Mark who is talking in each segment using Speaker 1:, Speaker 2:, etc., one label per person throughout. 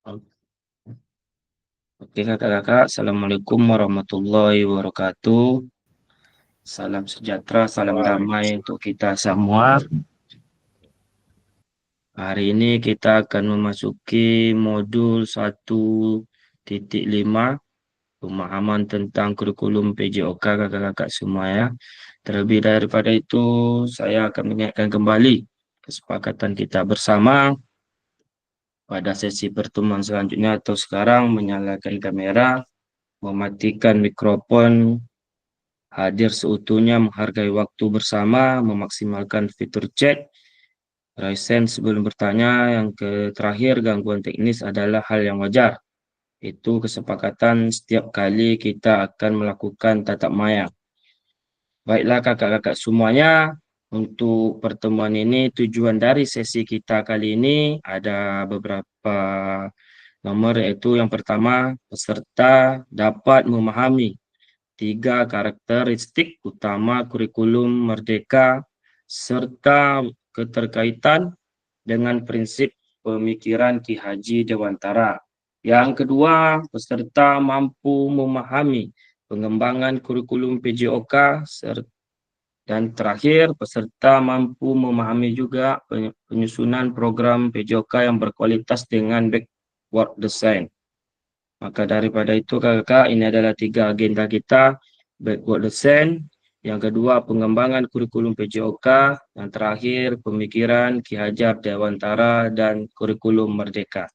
Speaker 1: Oke kakak-kakak, Assalamualaikum warahmatullahi wabarakatuh. Salam sejahtera, salam damai untuk kita semua. Hari ini kita akan memasuki modul 1.5, pemahaman tentang kurikulum PJOK kakak-kakak semua ya. Terlebih daripada itu, saya akan mengingatkan kembali kesepakatan kita bersama pada sesi pertemuan selanjutnya atau sekarang menyalakan kamera, mematikan mikrofon, hadir seutuhnya, menghargai waktu bersama, memaksimalkan fitur chat, raise hand sebelum bertanya. Yang terakhir, gangguan teknis adalah hal yang wajar. Itu kesepakatan setiap kali kita akan melakukan tatap maya. Baiklah kakak-kakak semuanya, untuk pertemuan ini tujuan dari sesi kita kali ini ada beberapa nomor, yaitu yang pertama, peserta dapat memahami tiga karakteristik utama kurikulum Merdeka serta keterkaitan dengan prinsip pemikiran Ki Haji Dewantara. Yang kedua, peserta mampu memahami pengembangan kurikulum PJOK dan terakhir, peserta mampu memahami juga penyusunan program PJOK yang berkualitas dengan backward design. Maka daripada itu kakak, ini adalah tiga agenda kita: backward design, yang kedua pengembangan kurikulum PJOK, yang terakhir pemikiran Ki Hajar Dewantara dan kurikulum Merdeka.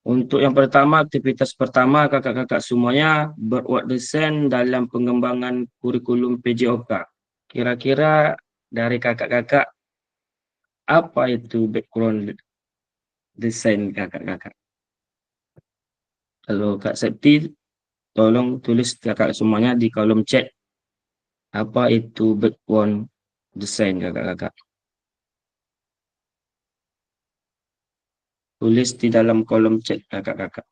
Speaker 1: Untuk yang pertama, aktivitas pertama kakak-kakak semuanya, backward design dalam pengembangan kurikulum PJOK. Kira-kira dari kakak-kakak, apa itu background design kakak-kakak? Kalau Kak Septi, tolong tulis kakak semuanya di kolom chat. Apa itu background design kakak-kakak? Tulis di dalam kolom chat kakak-kakak.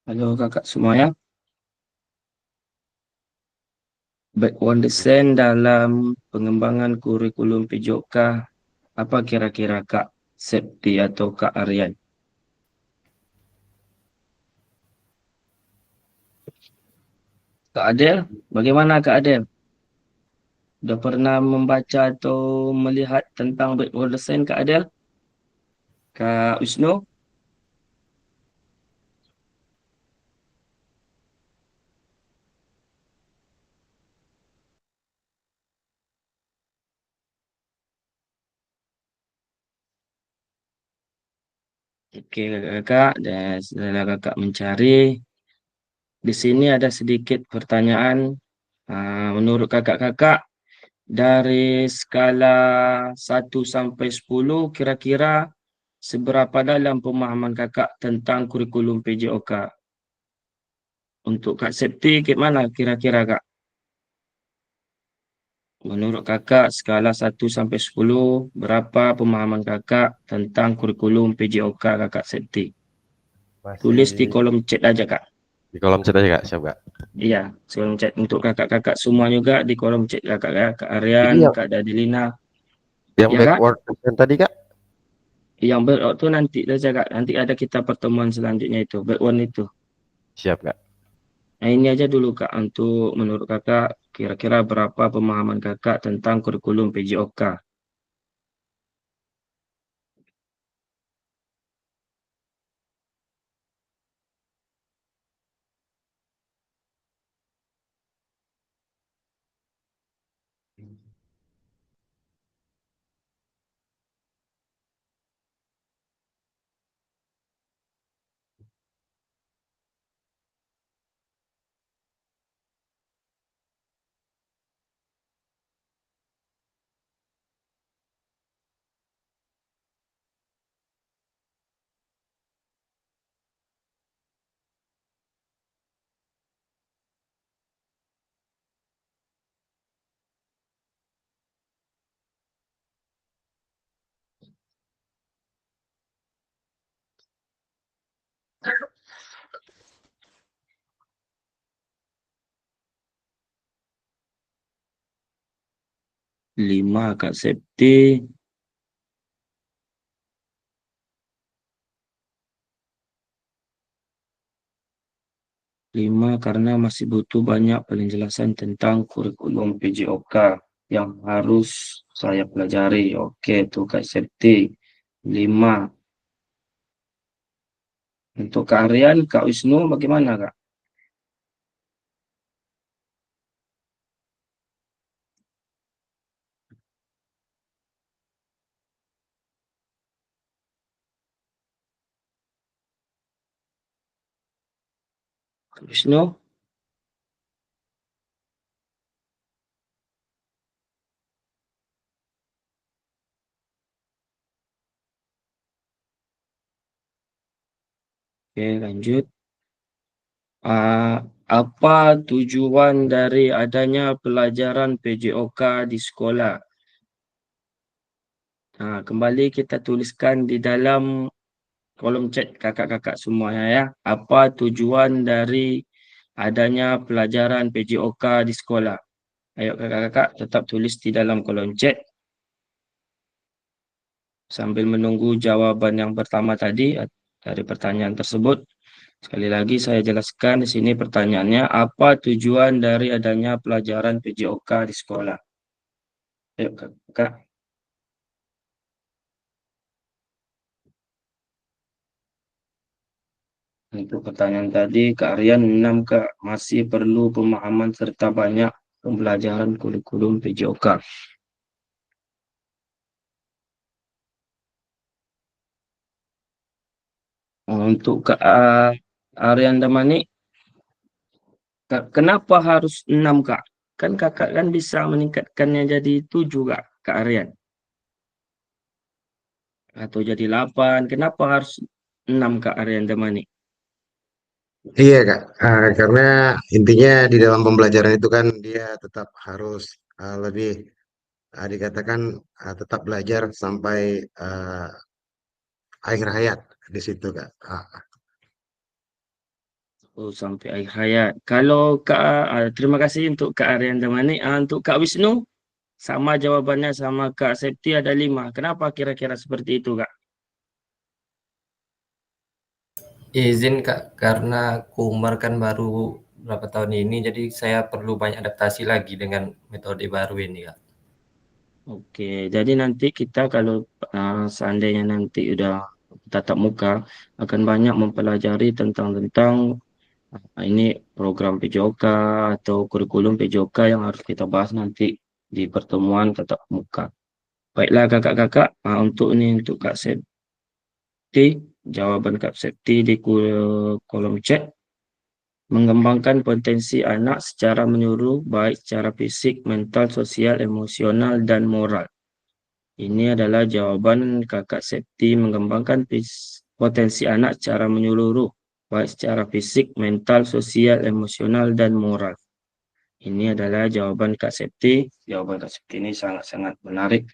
Speaker 1: Halo kakak semuanya. Background design dalam pengembangan kurikulum PJOK. Apa kira-kira Kak Septi atau Kak Aryan? Kak Adel, bagaimana Kak Adel? Sudah pernah membaca atau melihat tentang backward design Kak Adel? Kak Wisnu? Oke kakak-kakak, dan setelah kakak mencari, di sini ada sedikit pertanyaan. Menurut kakak-kakak, dari skala 1 sampai 10, kira-kira seberapa dalam pemahaman kakak tentang kurikulum PJOK? Untuk Kak Septi, gimana kira-kira Kak? Menurut kakak, skala 1 sampai 10, berapa pemahaman kakak tentang kurikulum PJOK kakak Septi? Tulis di
Speaker 2: Masih
Speaker 1: kolom chat aja Kak.
Speaker 2: di kolom chat aja Kak, siap Kak.
Speaker 1: Iya, kolom chat untuk kakak-kakak semua juga di kolom chat kakak ya, Kak Aryan,
Speaker 2: Ini yang
Speaker 1: Kak Dadelina,
Speaker 2: yang
Speaker 1: ya Kak?
Speaker 2: backward design tadi Kak?
Speaker 1: Yang berok tuh nanti saja Kak, nanti ada kita pertemuan selanjutnya itu, back one itu.
Speaker 2: Siap Kak.
Speaker 1: Nah ini aja dulu Kak, untuk menurut kakak, kira-kira berapa pemahaman kakak tentang kurikulum PJOK? 5 Kak Septi. 5 karena masih butuh banyak penjelasan tentang kurikulum PJOK yang harus saya pelajari. Oke, tuh Kak Septi. 5. Untuk Kak Aryan, Kak Wisnu bagaimana Kak? Kak Wisnu? Oke, lanjut. Ah, apa tujuan dari adanya pelajaran PJOK di sekolah? Nah, kembali kita tuliskan di dalam kolom chat kakak-kakak semua ya. Apa tujuan dari adanya pelajaran PJOK di sekolah? Ayo kakak-kakak tetap tulis di dalam kolom chat sambil menunggu jawaban yang pertama tadi dari pertanyaan tersebut. Sekali lagi saya jelaskan di sini pertanyaannya, apa tujuan dari adanya pelajaran PJOK di sekolah? Ayo kakak. Untuk pertanyaan tadi, Kak Aryan 6 Kak, masih perlu pemahaman serta banyak pembelajaran kurikulum PJOK. Untuk Kak Aryan Damani, kenapa harus 6 Kak? Kan kakak kan bisa meningkatkannya jadi 7 Kak, Kak Aryan. Atau jadi 8. Kenapa harus 6 Kak Aryan Damani?
Speaker 3: Iya Kak, karena intinya di dalam pembelajaran itu kan dia tetap harus lebih dikatakan tetap belajar sampai akhir hayat di situ Kak.
Speaker 1: Oh, sampai akhir hayat. Kalau Kak, terima kasih untuk Kak Aryan Damani. Untuk Kak Wisnu, sama jawabannya sama Kak Septi ada 5. Kenapa kira-kira seperti itu, Kak?
Speaker 4: Izin Kak, karena aku umur kan baru berapa tahun ini, jadi saya perlu banyak adaptasi lagi dengan metode baru ini Kak.
Speaker 1: Oke, jadi nanti kita kalau seandainya nanti udah tatap muka, akan banyak mempelajari tentang ini program PJOK atau kurikulum PJOK yang harus kita bahas nanti di pertemuan tatap muka. Baiklah kakak-kakak, untuk Kak Septi, jawaban Kak Septi di kolom chat. Mengembangkan potensi anak secara menyeluruh, baik secara fisik, mental, sosial, emosional, dan moral. Ini adalah jawaban Kakak Septi mengembangkan potensi anak secara menyeluruh, baik secara fisik, mental, sosial, emosional, dan moral. Ini adalah jawaban Kak Septi. Jawaban Kak Septi ini sangat-sangat menarik.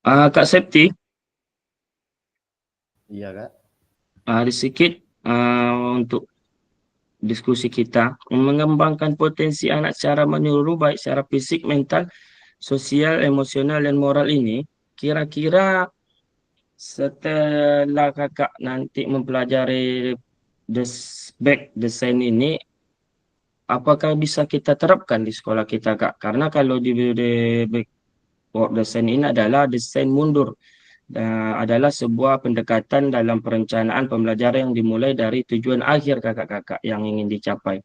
Speaker 1: Kak Septi,
Speaker 2: Iya Kak.
Speaker 1: ada sedikit untuk diskusi kita mengembangkan potensi anak secara menyeluruh baik secara fisik, mental, sosial, emosional dan moral ini kira-kira setelah kakak nanti mempelajari back design ini apakah bisa kita terapkan di sekolah kita Kak? Karena kalau di backward design ini adalah desain mundur adalah sebuah pendekatan dalam perencanaan pembelajaran yang dimulai dari tujuan akhir kakak-kakak yang ingin dicapai.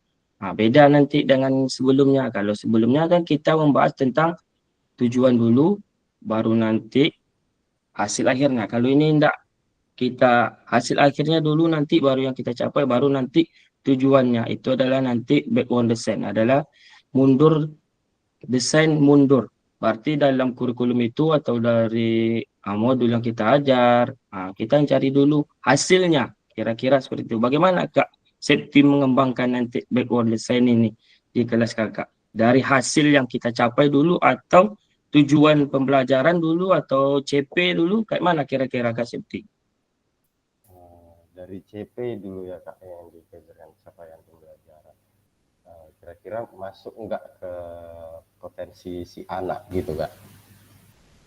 Speaker 1: Beda nanti dengan sebelumnya. Kalau sebelumnya kan kita membahas tentang tujuan dulu, baru nanti hasil akhirnya. Kalau ini enggak, kita hasil akhirnya dulu nanti baru yang kita capai, baru nanti tujuannya. Itu adalah nanti backward design, adalah mundur desain mundur. Berarti dalam kurikulum itu atau dari modul yang kita ajar, kita cari dulu hasilnya. Kira-kira seperti itu. Bagaimana Kak Septi mengembangkan nanti backward design ini di kelas Kakak? Dari hasil yang kita capai dulu atau tujuan pembelajaran dulu atau CP dulu? Kayak mana kira-kira Kak Septi?
Speaker 2: Dari CP dulu ya Kak yang dikejarkan capaian pembelajaran. Kira-kira masuk enggak ke potensi si anak gitu Kak?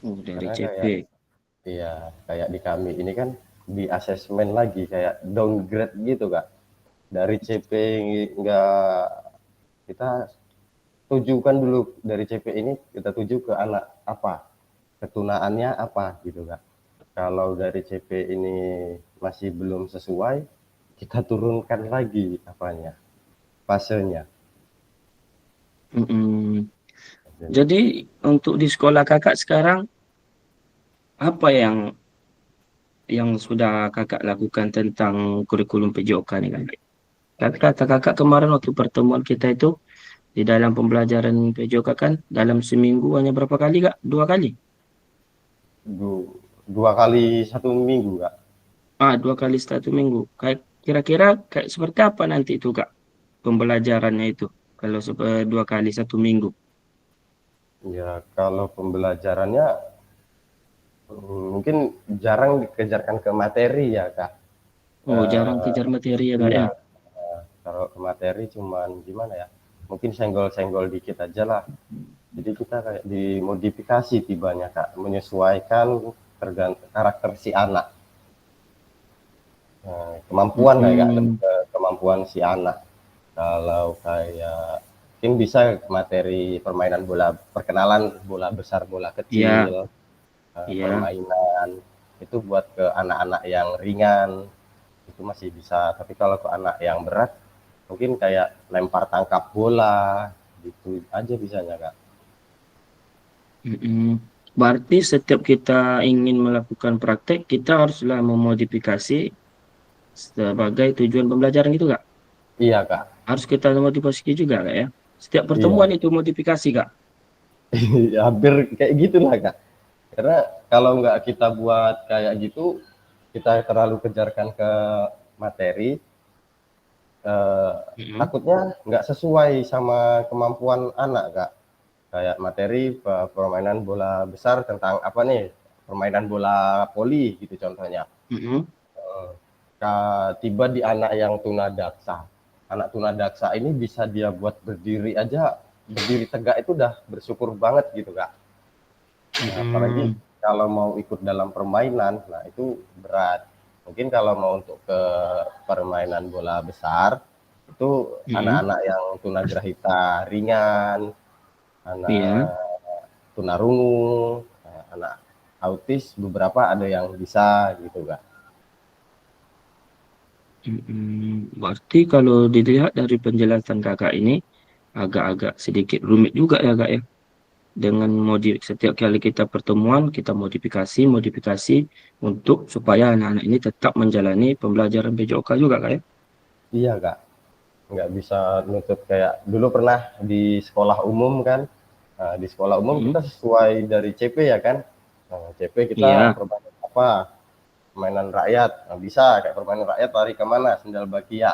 Speaker 1: Oh, dari
Speaker 2: Karena
Speaker 1: CP.
Speaker 2: kayak iya, kayak di kami ini kan di asesmen lagi kayak downgrade gitu Kak. Dari CP nggak kita tujukan dulu dari CP ini kita tuju ke anak apa, ketunaannya apa gitu Kak. Kalau dari CP ini masih belum sesuai, kita turunkan lagi apanya, fasenya.
Speaker 1: Mm-mm. Jadi untuk di sekolah kakak sekarang apa yang sudah kakak lakukan tentang kurikulum PJOK nih kak? Kata kakak kemarin waktu pertemuan kita itu di dalam pembelajaran PJOK kan dalam seminggu hanya berapa kali kak? 2 kali?
Speaker 2: Dua kali 1 minggu Kak.
Speaker 1: 2 kali 1 minggu. Kayak kira-kira kayak seperti apa nanti itu kak pembelajarannya itu kalau 2 kali 1 minggu?
Speaker 2: Ya kalau pembelajarannya mungkin jarang dikejarkan ke materi ya Kak.
Speaker 1: Oh, jarang
Speaker 2: Eh,
Speaker 1: kejar materi ya kak
Speaker 2: iya,
Speaker 1: ya?
Speaker 2: kalau ke materi cuman gimana ya? Mungkin senggol-senggol dikit aja lah. Jadi kita kayak dimodifikasi tibanya Kak, menyesuaikan tergantung karakter si anak. Kemampuan lah ya Kak, lebih
Speaker 1: Mm-mm.
Speaker 2: ke kemampuan si anak. Kalau kayak mungkin bisa materi permainan bola, perkenalan bola besar, bola
Speaker 1: Iya,
Speaker 2: kecil,
Speaker 1: iya.
Speaker 2: permainan itu buat ke anak-anak yang ringan itu masih bisa. Tapi kalau ke anak yang berat, mungkin kayak lempar tangkap bola gitu aja bisanya Kak.
Speaker 1: Mm-mm. Berarti setiap kita ingin melakukan praktek, kita haruslah memodifikasi sebagai tujuan pembelajaran gitu, Kak.
Speaker 2: Iya Kak,
Speaker 1: Harus kita modifikasi juga, Kak, ya. Setiap pertemuan
Speaker 2: iya.
Speaker 1: itu modifikasi, Kak.
Speaker 2: Hampir kayak gitulah Kak. Karena kalau nggak kita buat kayak gitu, kita terlalu kejarkan ke materi, eh,
Speaker 1: Mm-mm.
Speaker 2: takutnya nggak sesuai sama kemampuan anak Kak. Kayak materi permainan bola besar tentang apa nih, permainan bola voli gitu contohnya.
Speaker 1: Mm-mm.
Speaker 2: Tiba di anak yang tunadaksa. Anak tunadaksa ini bisa dia buat berdiri aja, berdiri tegak itu udah bersyukur banget gitu Kak. Nah, apalagi
Speaker 1: Mm-mm.
Speaker 2: kalau mau ikut dalam permainan, nah itu berat. Mungkin kalau mau untuk ke permainan bola besar, itu
Speaker 1: Mm-mm.
Speaker 2: anak-anak yang tunagrahita ringan,
Speaker 1: Iya.
Speaker 2: anak tunarungu, anak autis beberapa ada yang bisa gitu Kak.
Speaker 1: Mm-mm. Berarti kalau dilihat dari penjelasan kakak ini, agak-agak sedikit rumit juga ya, Kak, ya. Dengan setiap kali kita pertemuan, kita modifikasi untuk supaya anak-anak ini tetap menjalani pembelajaran PJOK juga, Kak, ya.
Speaker 2: Iya Kak, nggak bisa nuntut kayak dulu pernah di sekolah umum kan. Nah, di sekolah umum kita
Speaker 1: Mm-mm.
Speaker 2: sesuai dari CP ya kan. Nah, CP kita
Speaker 1: Iya.
Speaker 2: perbanyak apa? Permainan rakyat. Nah, bisa kayak permainan rakyat lari kemana? Sendal bakia.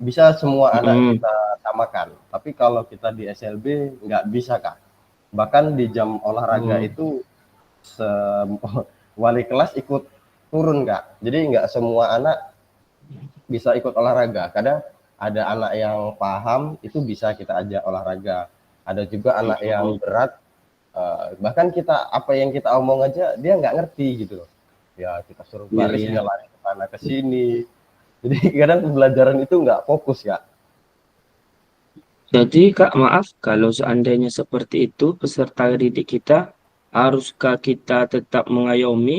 Speaker 2: Bisa semua anak
Speaker 1: Mm-mm.
Speaker 2: kita samakan. Tapi kalau kita di SLB nggak bisa Kak. Bahkan di jam olahraga
Speaker 1: Oh.
Speaker 2: itu wali kelas ikut turun Kak. Jadi nggak semua anak bisa ikut olahraga. Kadang ada anak yang paham itu bisa kita ajak olahraga. Ada juga anak yang
Speaker 1: Mm-mm.
Speaker 2: berat, bahkan kita apa yang kita omong aja dia nggak ngerti gitu loh. Ya kita suruh
Speaker 1: Iya,
Speaker 2: baris
Speaker 1: iya.
Speaker 2: dia lari ke sana ke sini. Jadi kadang pembelajaran itu nggak fokus Kak.
Speaker 1: Jadi, Kak, maaf kalau seandainya seperti itu peserta didik kita, haruskah kita tetap mengayomi,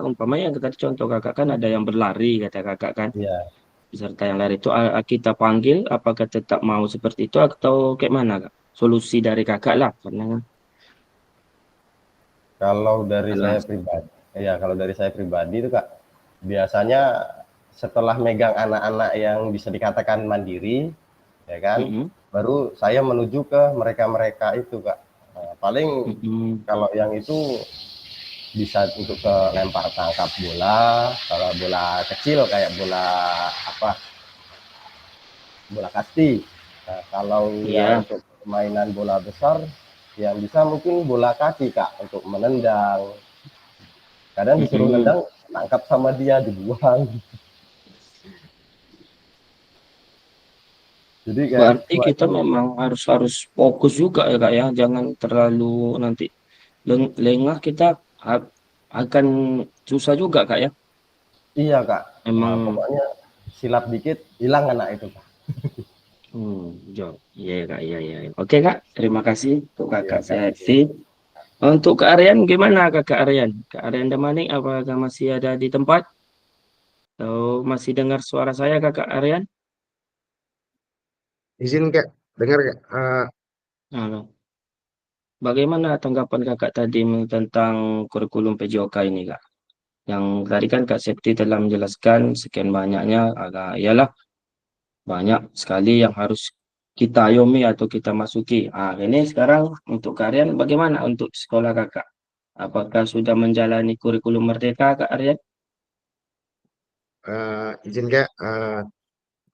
Speaker 1: umpamanya yang tadi contoh kakak kan ada yang berlari, kata kakak kan,
Speaker 2: Ya
Speaker 1: peserta yang lari itu kita panggil, apakah tetap mau seperti itu atau kayak mana, Kak? Solusi dari kakak lah, karena
Speaker 2: kalau dari
Speaker 1: alas.
Speaker 2: saya pribadi, ya kalau dari saya pribadi itu Kak, biasanya setelah megang anak-anak yang bisa dikatakan mandiri, ya kan,
Speaker 1: Mm-mm.
Speaker 2: baru saya menuju ke mereka-mereka itu Kak. Nah, paling
Speaker 1: Mm-mm.
Speaker 2: kalau yang itu bisa untuk ke lempar tangkap bola, kalau bola kecil kayak bola apa, bola kasti. Nah, kalau yang
Speaker 1: Iya.
Speaker 2: untuk permainan bola besar, yang bisa mungkin bola kaki Kak untuk menendang. Kadang disuruh
Speaker 1: Mm-mm.
Speaker 2: nendang, tangkap sama dia dibuang. Jadi kayak
Speaker 1: Berarti
Speaker 2: wah
Speaker 1: kita
Speaker 2: itu
Speaker 1: memang harus harus fokus juga ya, Kak, ya, jangan terlalu nanti lengah kita, akan susah juga Kak ya.
Speaker 2: Iya Kak. Nah,
Speaker 1: Emang
Speaker 2: pokoknya silap dikit hilang anak itu Kak.
Speaker 1: iya Kak, iya iya. Oke Kak, terima kasih untuk
Speaker 2: Iya
Speaker 1: Kakak
Speaker 2: Kak.
Speaker 1: Sehatsi. Untuk Kak Aryan gimana Kakak Aryan? Kak Aryan Damanik apakah masih ada di tempat? Atau masih dengar suara saya Kakak Aryan?
Speaker 3: Izin Kak, dengar Kak.
Speaker 1: Halo. Bagaimana tanggapan Kakak tadi tentang kurikulum PJOK ini Kak? Yang tadi kan Kak Septi telah menjelaskan sekian banyaknya, agak iyalah banyak sekali yang harus kita ayomi atau kita masuki. Ini sekarang untuk Kak Aryan bagaimana untuk sekolah Kakak? Apakah sudah menjalani kurikulum Merdeka Kak Aryan?
Speaker 3: Izin Kak,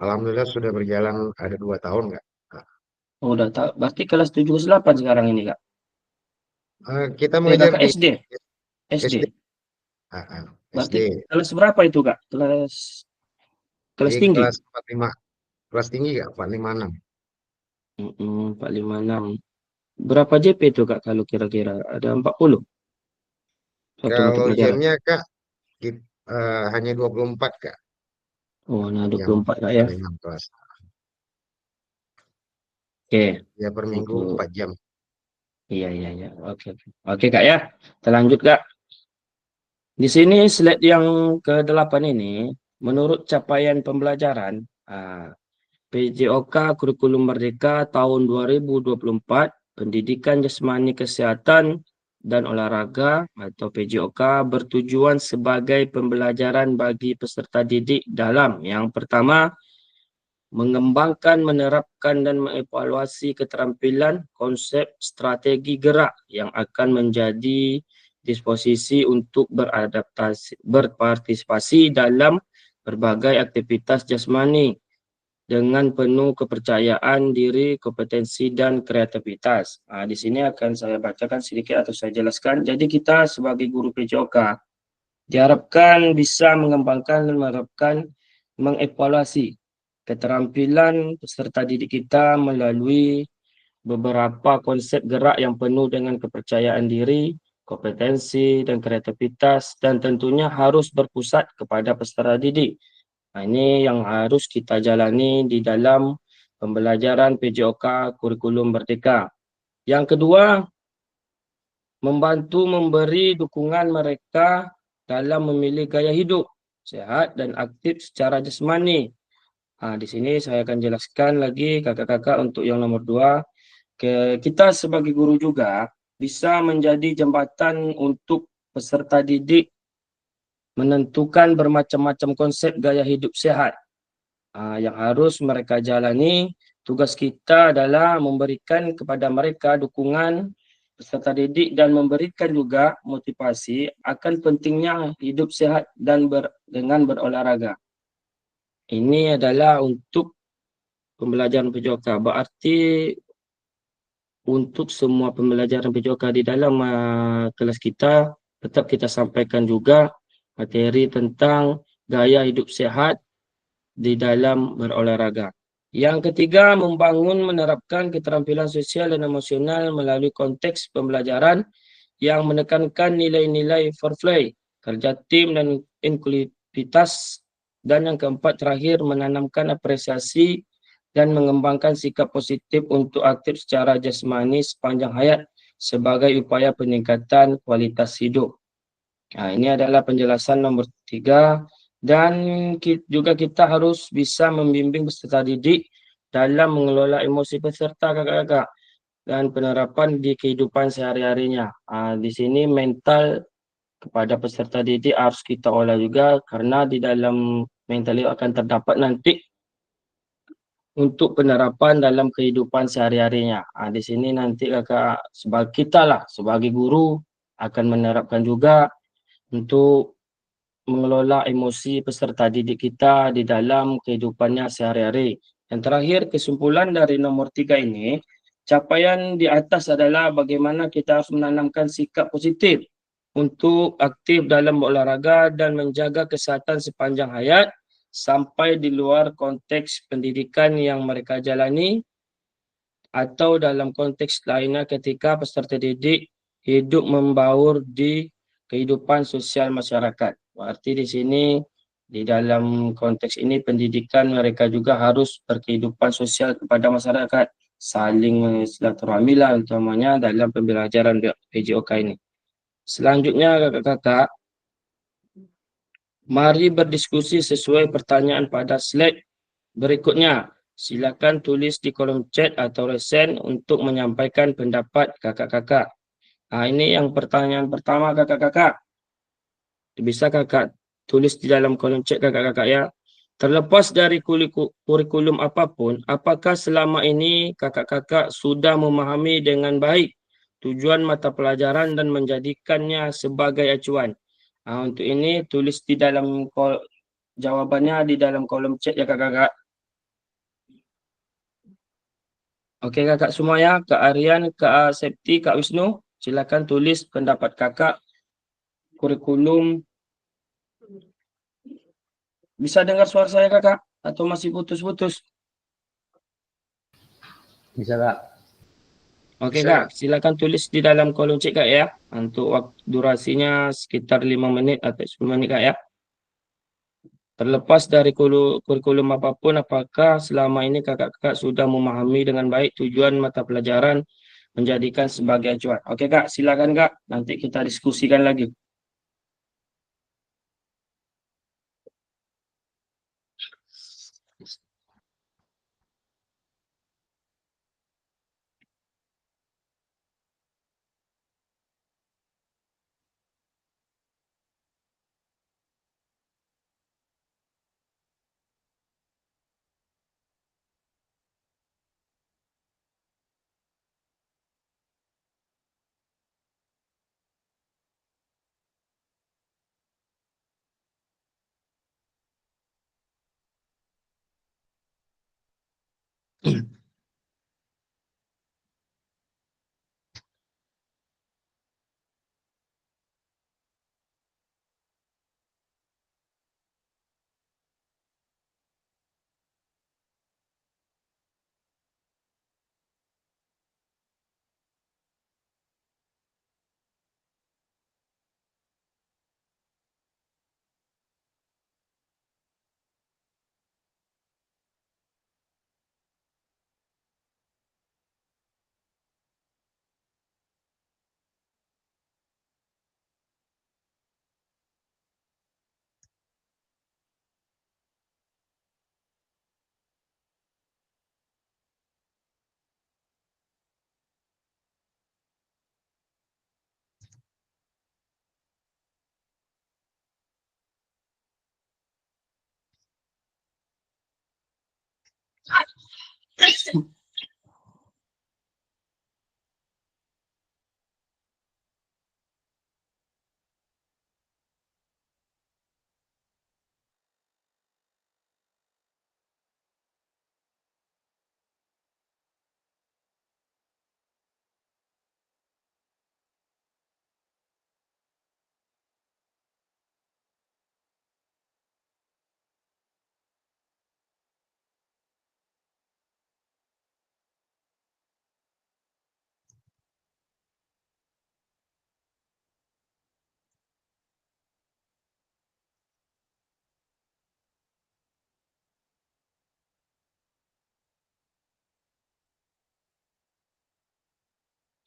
Speaker 3: alhamdulillah sudah berjalan ada 2 tahun Kak.
Speaker 1: Oh, udah tahu. Berarti kelas 7 ke 8 sekarang ini Kak.
Speaker 3: Kita mengajar
Speaker 1: Kakak
Speaker 3: di
Speaker 1: SD. SD.
Speaker 3: SD.
Speaker 1: Berarti
Speaker 3: SD
Speaker 1: kelas berapa itu Kak? Kelas
Speaker 3: di
Speaker 1: tinggi?
Speaker 3: kelas 45, kelas tinggi Kak, 456.
Speaker 1: 456. Berapa JP itu Kak kalau kira-kira? Ada 40 satu mata
Speaker 3: Kalau
Speaker 1: pelajaran.
Speaker 3: jamnya Kak, hanya 24 Kak,
Speaker 1: Oh, nah
Speaker 3: yang
Speaker 1: 24 Kak ya.
Speaker 3: per 6 kelas.
Speaker 1: Oke,
Speaker 3: Ya per minggu
Speaker 1: untuk
Speaker 3: 4 jam.
Speaker 1: iya iya iya. Oke. Oke Kak ya. Kita lanjut Kak. Di sini slide yang ke-8 ini menurut capaian pembelajaran PJOK Kurikulum Merdeka tahun 2024 Pendidikan Jasmani Kesehatan dan Olahraga atau PJOK bertujuan sebagai pembelajaran bagi peserta didik dalam yang pertama mengembangkan, menerapkan dan mengevaluasi keterampilan konsep strategi gerak yang akan menjadi disposisi untuk berpartisipasi dalam berbagai aktivitas jasmani dengan penuh kepercayaan diri, kompetensi, dan kreativitas. Di sini akan saya bacakan sedikit atau saya jelaskan. Jadi kita sebagai guru PJOK diharapkan bisa mengembangkan dan menerapkan, mengevaluasi keterampilan peserta didik kita melalui beberapa konsep gerak yang penuh dengan kepercayaan diri, kompetensi, dan kreativitas, dan tentunya harus berpusat kepada peserta didik. Ini yang harus kita jalani di dalam pembelajaran PJOK Kurikulum Merdeka. Yang kedua, membantu memberi dukungan mereka dalam memilih gaya hidup sehat dan aktif secara jasmani. Di sini saya akan jelaskan lagi kakak-kakak untuk yang nomor 2. Kita sebagai guru juga bisa menjadi jembatan untuk peserta didik menentukan bermacam-macam konsep gaya hidup sehat yang harus mereka jalani. Tugas kita adalah memberikan kepada mereka dukungan peserta didik dan memberikan juga motivasi akan pentingnya hidup sehat dan dengan berolahraga. Ini adalah untuk pembelajaran PJOK. Berarti untuk semua pembelajaran PJOK di dalam kelas kita, tetap kita sampaikan juga materi tentang gaya hidup sehat di dalam berolahraga. Yang ketiga, membangun menerapkan keterampilan sosial dan emosional melalui konteks pembelajaran yang menekankan nilai-nilai fair play, kerja tim dan inklusivitas. Dan yang keempat terakhir, menanamkan apresiasi dan mengembangkan sikap positif untuk aktif secara jasmani sepanjang hayat sebagai upaya peningkatan kualitas hidup. Ini adalah penjelasan nomor 3. Dan juga kita harus bisa membimbing peserta didik dalam mengelola emosi peserta kakak-kakak dan penerapan di kehidupan sehari-harinya. Di sini mental kepada peserta didik harus kita olah juga karena di dalam mental itu akan terdapat nanti untuk penerapan dalam kehidupan sehari-harinya. Di sini nanti kakak sebagai kita lah sebagai guru akan menerapkan juga untuk mengelola emosi peserta didik kita di dalam kehidupannya sehari-hari. Yang terakhir, kesimpulan dari nomor 3 ini, capaian di atas adalah bagaimana kita harus menanamkan sikap positif untuk aktif dalam olahraga dan menjaga kesehatan sepanjang hayat sampai di luar konteks pendidikan yang mereka jalani atau dalam konteks lainnya ketika peserta didik hidup membaur di kehidupan sosial masyarakat. Berarti di sini di dalam konteks ini pendidikan mereka juga harus berkehidupan sosial kepada masyarakat, saling silaturahmi lah utamanya dalam pembelajaran PJOK ini. Selanjutnya kakak-kakak, mari berdiskusi sesuai pertanyaan pada slide berikutnya. Silakan tulis di kolom chat atau resen untuk menyampaikan pendapat kakak-kakak. Nah, ini yang pertanyaan pertama kakak-kakak. Bisa kakak tulis di dalam kolom chat kakak-kakak ya. Terlepas dari kurikulum apapun, apakah selama ini kakak-kakak sudah memahami dengan baik tujuan mata pelajaran dan menjadikannya sebagai acuan? Nah, untuk ini tulis di dalam jawabannya di dalam kolom chat ya kakak-kakak. Oke kakak semua ya, Kak Aryan, Kak Septi, Kak Wisnu, silakan tulis pendapat kakak kurikulum. Bisa dengar suara saya kakak? Atau masih putus-putus?
Speaker 2: Bisa Kak?
Speaker 1: Oke kak, silakan tulis di dalam kolom chat kak ya. Untuk waktu durasinya sekitar 5 menit atau 10 menit kak ya. Terlepas dari kurikulum apapun, apakah selama ini kakak-kakak sudah memahami dengan baik tujuan mata pelajaran menjadikan sebagai acuan? Oke kak, silakan kak. Nanti kita diskusikan lagi.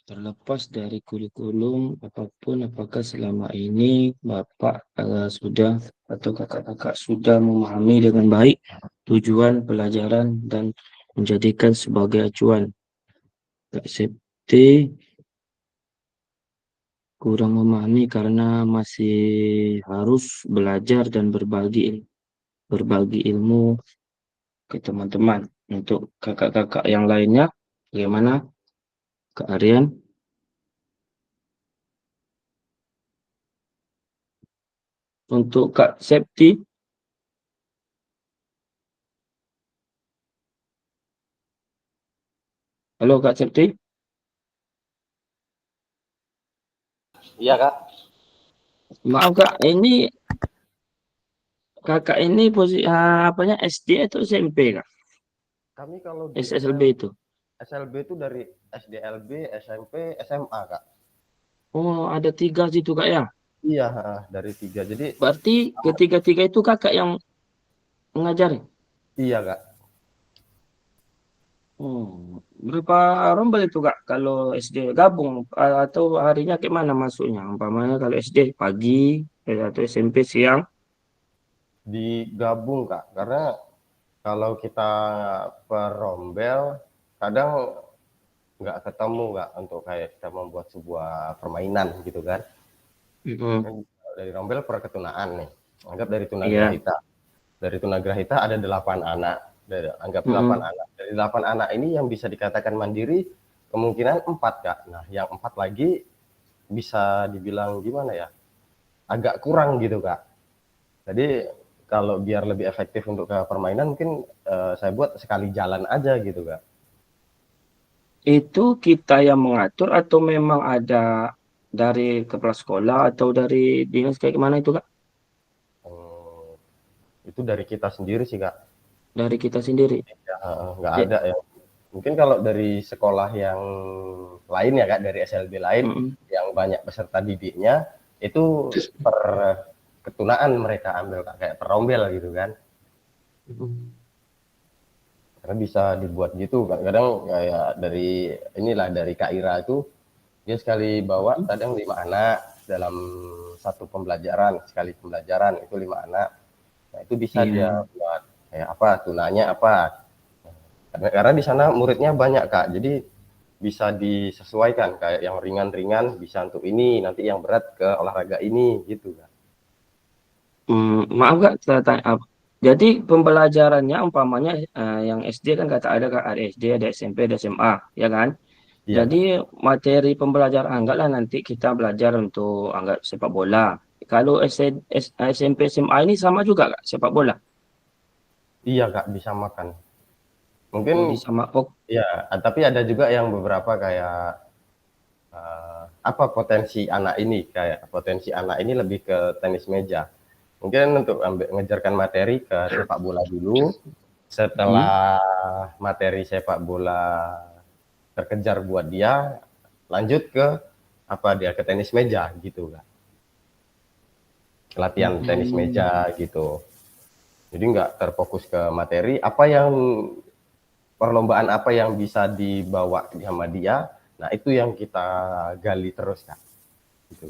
Speaker 1: Terlepas dari kurikulum apapun, apakah selama ini Bapak sudah atau kakak-kakak sudah memahami dengan baik tujuan pelajaran dan menjadikan sebagai acuan? Kak Septi kurang memahami karena masih harus belajar dan berbagi ilmu ke teman-teman. Untuk kakak-kakak yang lainnya, bagaimana? Kak Aryan? Untuk Kak Septi? Halo Kak Septi?
Speaker 2: Iya Kak.
Speaker 1: Maaf Kak, ini kakak ini apanya SD atau SMP Kak?
Speaker 2: Kami kalau di
Speaker 1: SSLB itu.
Speaker 2: SLB itu dari SDLB, SMP, SMA Kak.
Speaker 1: Oh, ada 3 situ Kak ya?
Speaker 2: Iya, dari 3. Jadi
Speaker 1: Berarti ketiga-tiga itu kakak yang mengajari?
Speaker 2: iya Kak.
Speaker 1: Berapa rombel itu kak kalau SD gabung atau harinya kayak mana masuknya? Umpamanya kalau SD pagi atau SMP siang.
Speaker 2: Digabung Kak, karena kalau kita per rombel kadang nggak ketemu Kak untuk kayak kita membuat sebuah permainan gitu kan.
Speaker 1: Mm-mm.
Speaker 2: Kan dari rombel per ketunaan nih. Anggap dari
Speaker 1: Iya.
Speaker 2: tunagrahita. Dari tunagrahita ada 8 anak. Anggap 8
Speaker 1: Mm-mm.
Speaker 2: anak. Dari 8 anak ini yang bisa dikatakan mandiri kemungkinan 4 Kak. Nah, yang 4 lagi bisa dibilang gimana ya? Agak kurang gitu Kak. Jadi kalau biar lebih efektif untuk ke permainan mungkin saya buat sekali jalan aja gitu Kak.
Speaker 1: Itu kita yang mengatur atau memang ada dari kepala sekolah atau dari dinas kayak gimana itu kak?
Speaker 2: Hmm, itu dari kita sendiri sih Kak.
Speaker 1: Dari kita sendiri.
Speaker 2: Ya, nggak
Speaker 1: Ya.
Speaker 2: ada ya. Mungkin kalau dari sekolah yang lain ya Kak, dari SLB lain
Speaker 1: Mm-mm.
Speaker 2: yang banyak peserta didiknya, itu per ketunaan mereka ambil Kak, kayak per rombel gitu kan.
Speaker 1: Mm-mm.
Speaker 2: Karena bisa dibuat gitu, kadang-kadang kayak dari inilah dari Kak Ira itu, dia sekali bawa kadang 5 anak dalam satu pembelajaran, sekali pembelajaran itu 5 anak. Nah, itu bisa dia
Speaker 1: Iya.
Speaker 2: buat kayak apa, tunanya apa. Karena di sana muridnya banyak Kak, jadi bisa disesuaikan kayak yang ringan-ringan bisa untuk ini, nanti yang berat ke olahraga ini gitu kan.
Speaker 1: Maaf kak, saya tanya apa? Jadi pembelajarannya umpamanya yang SD kan kata ada kak, ada SD, ada SMP, ada SMA, ya kan?
Speaker 2: Iya
Speaker 1: Jadi
Speaker 2: Kak.
Speaker 1: materi pembelajaran anggaplah nanti kita belajar untuk anggap sepak bola. Kalau SMP SMA ini sama juga kak sepak bola.
Speaker 2: Iya Kak, bisa makan. Mungkin
Speaker 1: Oh, di sama oh,
Speaker 2: ya, tapi ada juga yang beberapa kayak apa potensi anak ini, kayak potensi anak ini lebih ke tenis meja. Mungkin untuk mengejarkan materi ke sepak bola dulu,
Speaker 1: hmm,
Speaker 2: setelah materi sepak bola terkejar buat dia, lanjut ke apa dia ke tenis meja gitu Kak. Latihan tenis
Speaker 1: hmm.
Speaker 2: meja gitu. Jadi nggak terfokus ke materi, apa yang perlombaan apa yang bisa dibawa sama dia, nah itu yang kita gali terus Kak. Gitu.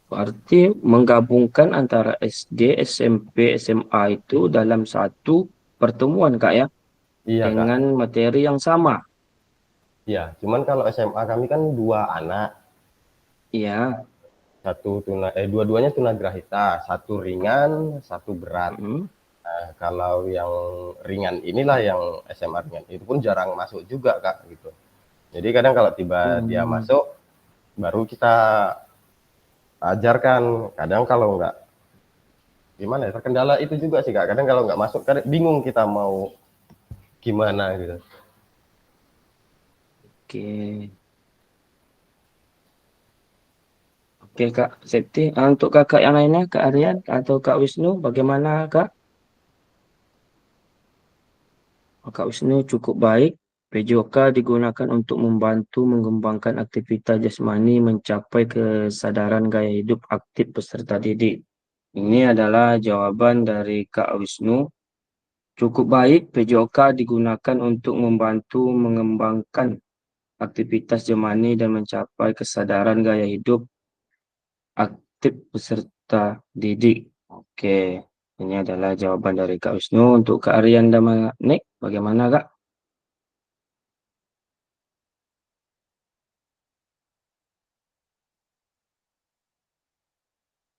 Speaker 1: Berarti menggabungkan antara SD, SMP, SMA itu dalam satu pertemuan kak ya,
Speaker 2: Iya Kak.
Speaker 1: dengan materi yang sama.
Speaker 2: Iya, cuman kalau SMA kami kan 2 anak,
Speaker 1: Iya.
Speaker 2: dua-duanya tunagrahita, satu ringan, satu berat.
Speaker 1: Hmm.
Speaker 2: Nah, kalau yang ringan inilah yang SMA ringan, itu pun jarang masuk juga Kak gitu. Jadi kadang kalau tiba dia
Speaker 1: Hmm.
Speaker 2: masuk, baru kita ajarkan. Kadang kalau nggak gimana ya, terkendala itu juga sih Kak. Kadang kalau nggak masuk, kadang bingung kita mau gimana gitu.
Speaker 1: Oke. Oke kak, Septi. Untuk kakak yang lainnya, Kak Aryan atau Kak Wisnu, bagaimana kak? Kak Wisnu cukup baik. PJOK digunakan untuk membantu mengembangkan aktivitas jasmani mencapai kesadaran gaya hidup aktif peserta didik. Ini adalah jawaban dari Kak Wisnu. Cukup baik, PJOK digunakan untuk membantu mengembangkan aktivitas jasmani dan mencapai kesadaran gaya hidup aktif peserta didik. Oke, ini adalah jawaban dari Kak Wisnu. Untuk Kak Aryan dan Nek, bagaimana Kak?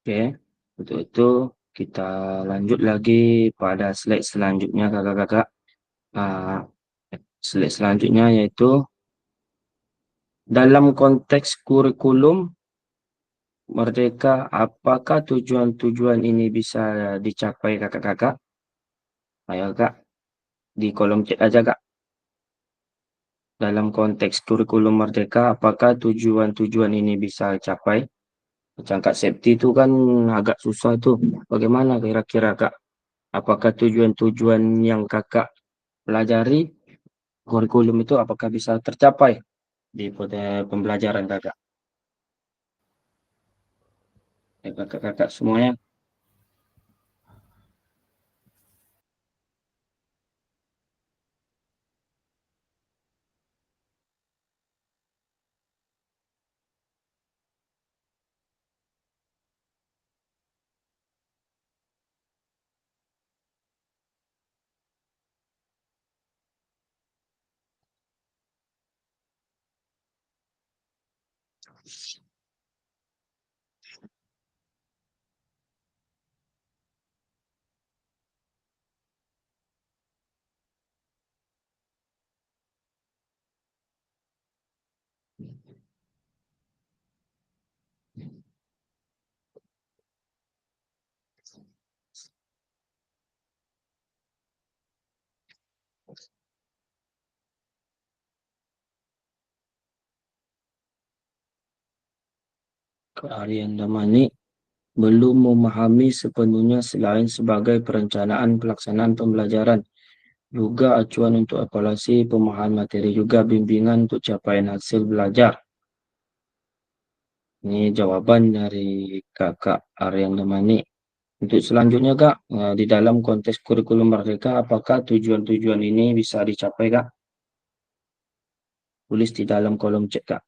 Speaker 1: Oke, untuk itu kita lanjut lagi pada slide selanjutnya kakak-kakak. Ah, slide selanjutnya yaitu dalam konteks kurikulum Merdeka, apakah tujuan-tujuan ini bisa dicapai kakak-kakak? Ayo kak, di kolom chat aja kak. Dalam konteks kurikulum Merdeka, apakah tujuan-tujuan ini bisa dicapai? Macam Kak Septi itu kan agak susah tuh. Bagaimana kira-kira kak? Apakah tujuan-tujuan yang kakak pelajari kurikulum itu apakah bisa tercapai di pembelajaran kakak? kakak-kakak semuanya. Kak Aryan Damani belum memahami sepenuhnya selain sebagai perencanaan pelaksanaan pembelajaran, juga acuan untuk evaluasi pemahaman materi, juga bimbingan untuk capaian hasil belajar. Ini jawaban dari kakak Aryan Damani. Untuk selanjutnya Kak, di dalam konteks kurikulum Merdeka, apakah tujuan-tujuan ini bisa dicapai Kak? Tulis di dalam kolom chat Kak.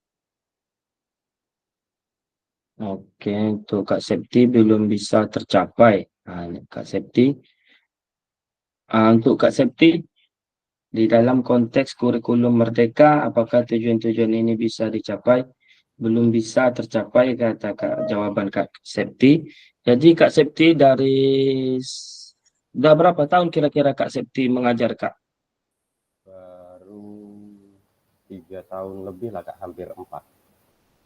Speaker 1: Oke, untuk Kak Septi belum bisa tercapai. Nah, ini Kak Septi. Untuk Kak Septi, di dalam konteks kurikulum Merdeka, apakah tujuan-tujuan ini bisa dicapai? Belum bisa tercapai, kata Kak, jawaban Kak Septi. Jadi Kak Septi udah berapa tahun kira-kira Kak Septi mengajar Kak?
Speaker 2: Baru 3 tahun lebih lah Kak, hampir 4.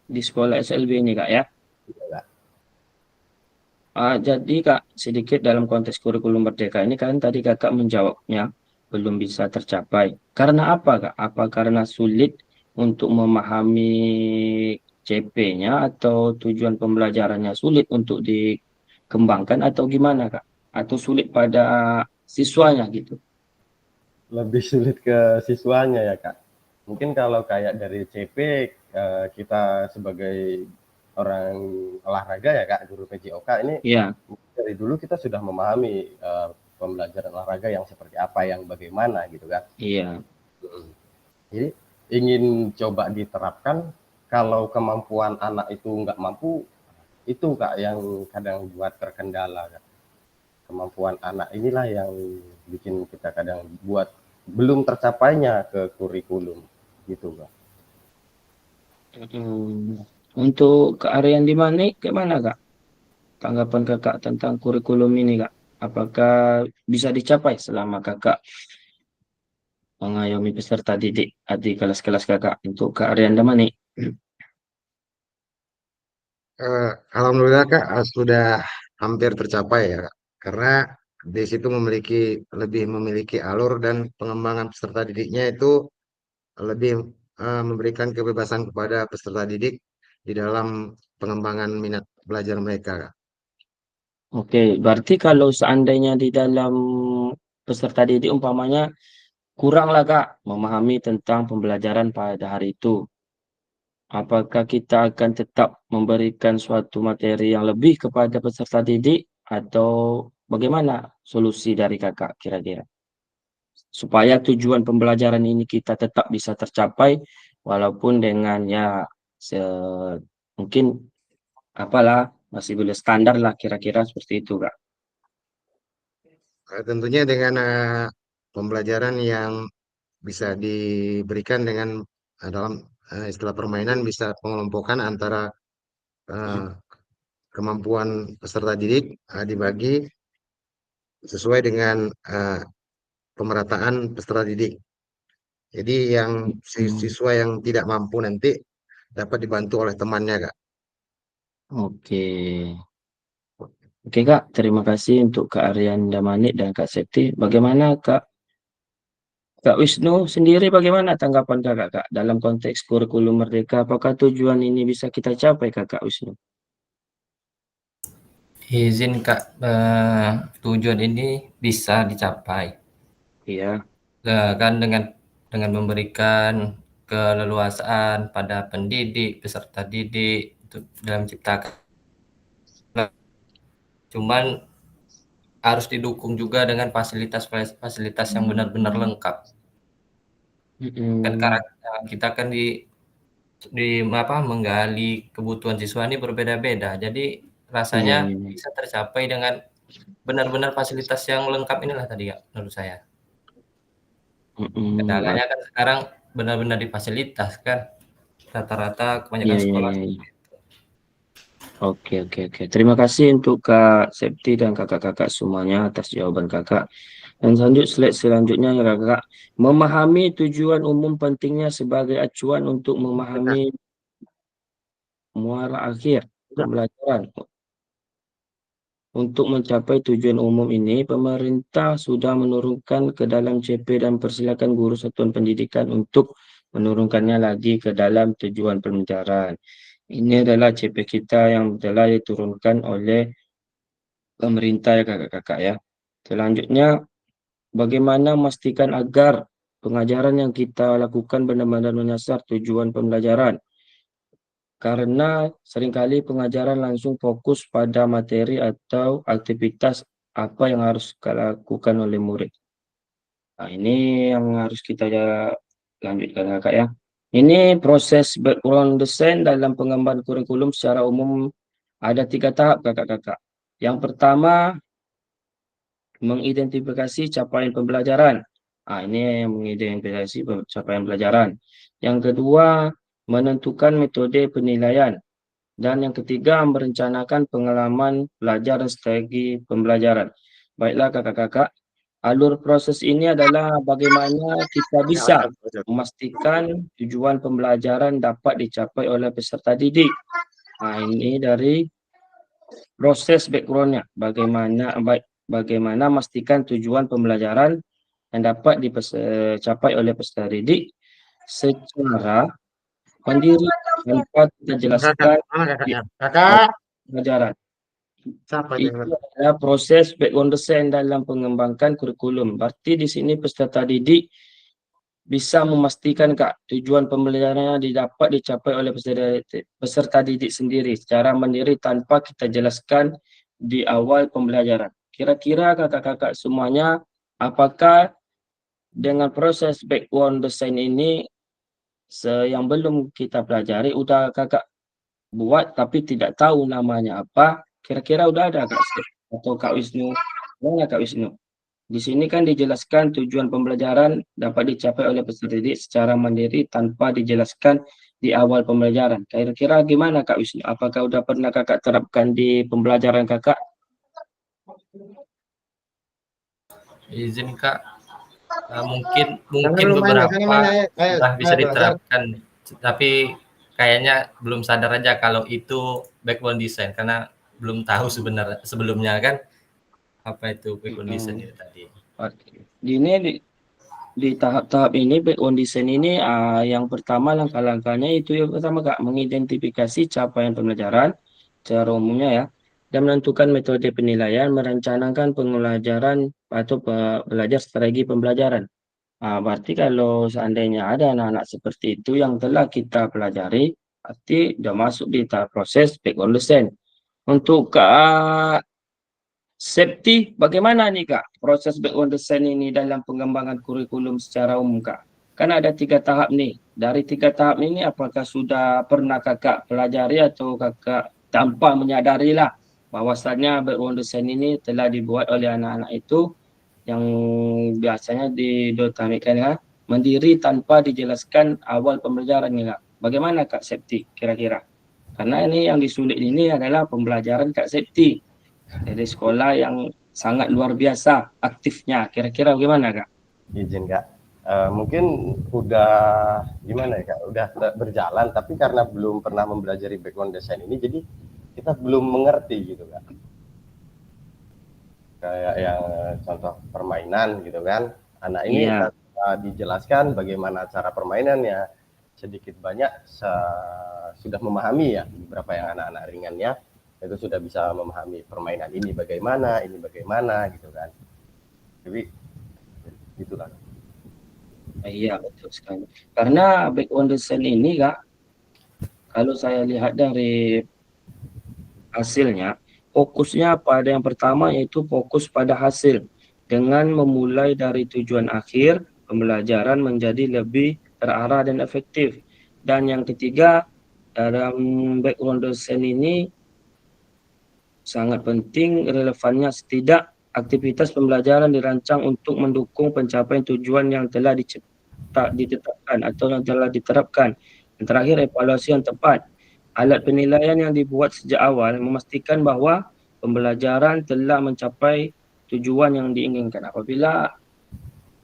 Speaker 1: Di sekolah SLB ini Kak ya?
Speaker 2: Iya, Kak.
Speaker 1: Jadi Kak, sedikit dalam konteks kurikulum Merdeka ini kan tadi Kakak menjawabnya belum bisa tercapai. Karena apa Kak? Apa karena sulit untuk memahami CP-nya atau tujuan pembelajarannya sulit untuk dikembangkan atau gimana Kak? Atau sulit pada siswanya gitu?
Speaker 2: Lebih sulit ke siswanya ya Kak. Mungkin kalau kayak dari CP, kita sebagai orang olahraga ya Kak, guru PJOK ini
Speaker 1: Iya,
Speaker 2: dari dulu kita sudah memahami pembelajaran olahraga yang seperti apa, yang bagaimana gitu kan.
Speaker 1: iya.
Speaker 2: Jadi ingin coba diterapkan, kalau kemampuan anak itu nggak mampu, itu Kak yang kadang buat terkendala Kak. Kemampuan anak inilah yang bikin kita kadang buat belum tercapainya ke kurikulum gitu Kak.
Speaker 1: Untuk kearian di mana, gimana Kak? Tanggapan Kakak tentang kurikulum ini Kak? Apakah bisa dicapai selama Kakak mengayomi peserta didik di kelas-kelas Kakak untuk kearian Damani?
Speaker 3: Alhamdulillah Kak, sudah hampir tercapai ya Kak. Karena di situ lebih memiliki alur dan pengembangan peserta didiknya itu lebih memberikan kebebasan kepada peserta didik di dalam pengembangan minat belajar mereka Kak.
Speaker 1: Oke, berarti kalau seandainya di dalam peserta didik umpamanya kuranglah Kak memahami tentang pembelajaran pada hari itu, apakah kita akan tetap memberikan suatu materi yang lebih kepada peserta didik atau bagaimana solusi dari Kakak kira-kira? Supaya tujuan pembelajaran ini kita tetap bisa tercapai walaupun dengan ya mungkin apalah masih belum standar lah kira-kira seperti itu Kak.
Speaker 3: Tentunya dengan pembelajaran yang bisa diberikan dengan dalam istilah permainan bisa pengelompokan antara eh, kemampuan peserta didik dibagi sesuai dengan eh, pemerataan peserta didik. Jadi yang
Speaker 1: Hmm,
Speaker 3: siswa yang tidak mampu nanti dapat dibantu oleh temannya, Kak.
Speaker 1: oke. Oke Kak, terima kasih untuk Kak Aryan Damani dan Kak Septi. Bagaimana Kak Wisnu sendiri bagaimana tanggapan Kakak Kak dalam konteks kurikulum Merdeka? Apakah tujuan ini bisa kita capai Kak Wisnu?
Speaker 4: Izin Kak, tujuan ini bisa dicapai.
Speaker 1: Iya,
Speaker 4: Kan dengan memberikan keleluasaan pada pendidik, peserta didik untuk dalam menciptakan Cuman harus didukung juga dengan fasilitas yang benar-benar lengkap. Kan kita kan menggali kebutuhan siswa ini berbeda-beda. Jadi rasanya bisa tercapai dengan benar-benar fasilitas yang lengkap inilah tadi ya menurut saya. Kendalanya kan sekarang benar-benar di fasilitas kan. Rata-rata kebanyakan sekolah.
Speaker 1: Oke. Terima kasih untuk Kak Septi dan kakak-kakak semuanya atas jawaban kakak. Dan slide selanjutnya ya kakak. Memahami tujuan umum pentingnya sebagai acuan untuk memahami muara akhir pembelajaran. Untuk mencapai tujuan umum ini, pemerintah sudah menurunkan ke dalam CP dan persilakan guru satuan pendidikan untuk menurunkannya lagi ke dalam tujuan pembelajaran. Ini adalah CP kita yang telah diturunkan oleh pemerintah ya kakak-kakak ya. Selanjutnya, bagaimana memastikan agar pengajaran yang kita lakukan benar-benar menyasar tujuan pembelajaran. Karena seringkali pengajaran langsung fokus pada materi atau aktivitas apa yang harus dilakukan oleh murid. Nah, ini yang harus kita lanjutkan kakak ya. Ini proses background design dalam pengembangan kurikulum secara umum ada 3 tahap kakak-kakak. Yang pertama, mengidentifikasi capaian pembelajaran. Nah, ini yang mengidentifikasi capaian pembelajaran. Yang kedua, menentukan metode penilaian. Dan yang ketiga, merencanakan pengalaman belajar dan strategi pembelajaran. Baiklah kakak-kakak, alur proses ini adalah bagaimana kita bisa memastikan tujuan pembelajaran dapat dicapai oleh peserta didik. Nah, ini dari proses background-nya, bagaimana memastikan tujuan pembelajaran yang dapat dicapai oleh peserta didik secara mandiri tanpa kita jelaskan di
Speaker 3: Kakak,
Speaker 1: pelajaran.
Speaker 3: siapa
Speaker 1: Itu adalah proses background design dalam mengembangkan kurikulum. Berarti di sini peserta didik bisa memastikan Kak tujuan pembelajarannya dapat dicapai oleh peserta didik sendiri secara mandiri tanpa kita jelaskan di awal pembelajaran. Kira-kira kakak-kakak semuanya, apakah dengan proses background design ini yang belum kita pelajari udah kakak buat tapi tidak tahu namanya apa, kira-kira udah ada Kak Step atau Kak Wisnu? Mana Kak Wisnu? Di sini kan dijelaskan tujuan pembelajaran dapat dicapai oleh peserta didik secara mandiri tanpa dijelaskan di awal pembelajaran. Kira-kira gimana Kak Wisnu? Apakah udah pernah kakak terapkan di pembelajaran kakak?
Speaker 4: Izin Kak, mungkin beberapa sudah bisa diterapkan, tapi kayaknya belum sadar aja kalau itu background design karena belum tahu sebenarnya sebelumnya kan apa itu background design itu tadi.
Speaker 1: Di tahap-tahap ini background design ini yang pertama langkah-langkahnya itu yang pertama Kak, mengidentifikasi capaian pembelajaran secara umumnya ya, dan menentukan metode penilaian, merencanakan pembelajaran atau belajar strategi pembelajaran. Berarti kalau seandainya ada anak-anak seperti itu yang telah kita pelajari, berarti sudah masuk di tahap proses background design. Untuk Kak Septi, bagaimana nih Kak proses background design ini dalam pengembangan kurikulum secara umum Kak? Kan ada 3 tahap nih. Dari 3 tahap ini apakah sudah pernah kakak pelajari atau kakak tanpa menyadari lah bahwasannya background design ini telah dibuat oleh anak-anak itu yang biasanya didotamikan ya, mandiri tanpa dijelaskan awal pembelajaran Kak. Bagaimana Kak Septi kira-kira? Karena ini yang disulit ini adalah pembelajaran Kak Septi dari sekolah yang sangat luar biasa aktifnya. Kira-kira bagaimana Kak?
Speaker 2: Izin Kak, mungkin udah gimana ya Kak, udah berjalan tapi karena belum pernah mempelajari background design ini jadi kita belum mengerti gitu Kak. Kayak yang contoh permainan gitu kan, anak ini dijelaskan bagaimana cara permainannya, sedikit banyak sudah memahami ya, beberapa yang anak-anak ringannya itu sudah bisa memahami permainan ini bagaimana gitu kan. Jadi itulah.
Speaker 1: Iya betul sekali. Karena background design ini Kak, kalau saya lihat dari hasilnya fokusnya pada yang pertama, yaitu fokus pada hasil. Dengan memulai dari tujuan akhir, pembelajaran menjadi lebih terarah dan efektif. Dan yang ketiga, dalam background dosen ini sangat penting relevannya setidak aktivitas pembelajaran dirancang untuk mendukung pencapaian tujuan yang telah ditetapkan atau yang telah diterapkan. Yang terakhir, evaluasi yang tepat. Alat penilaian yang dibuat sejak awal memastikan bahawa pembelajaran telah mencapai tujuan yang diinginkan. Apabila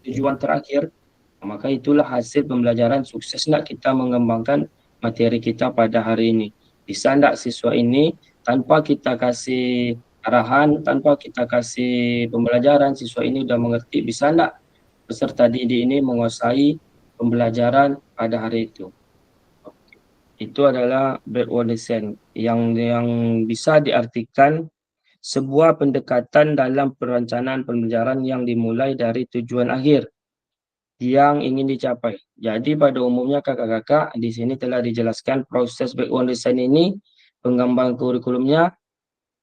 Speaker 1: tujuan terakhir, maka itulah hasil pembelajaran. Sukses nak kita mengembangkan materi kita pada hari ini. Bisa tak siswa ini tanpa kita kasih arahan, tanpa kita kasih pembelajaran, siswa ini sudah mengerti, bisa tak peserta didik ini menguasai pembelajaran pada hari itu. Itu adalah backward design yang bisa diartikan sebuah pendekatan dalam perencanaan pembelajaran yang dimulai dari tujuan akhir yang ingin dicapai. Jadi pada umumnya kakak-kakak di sini telah dijelaskan proses backward design ini, pengembangan kurikulumnya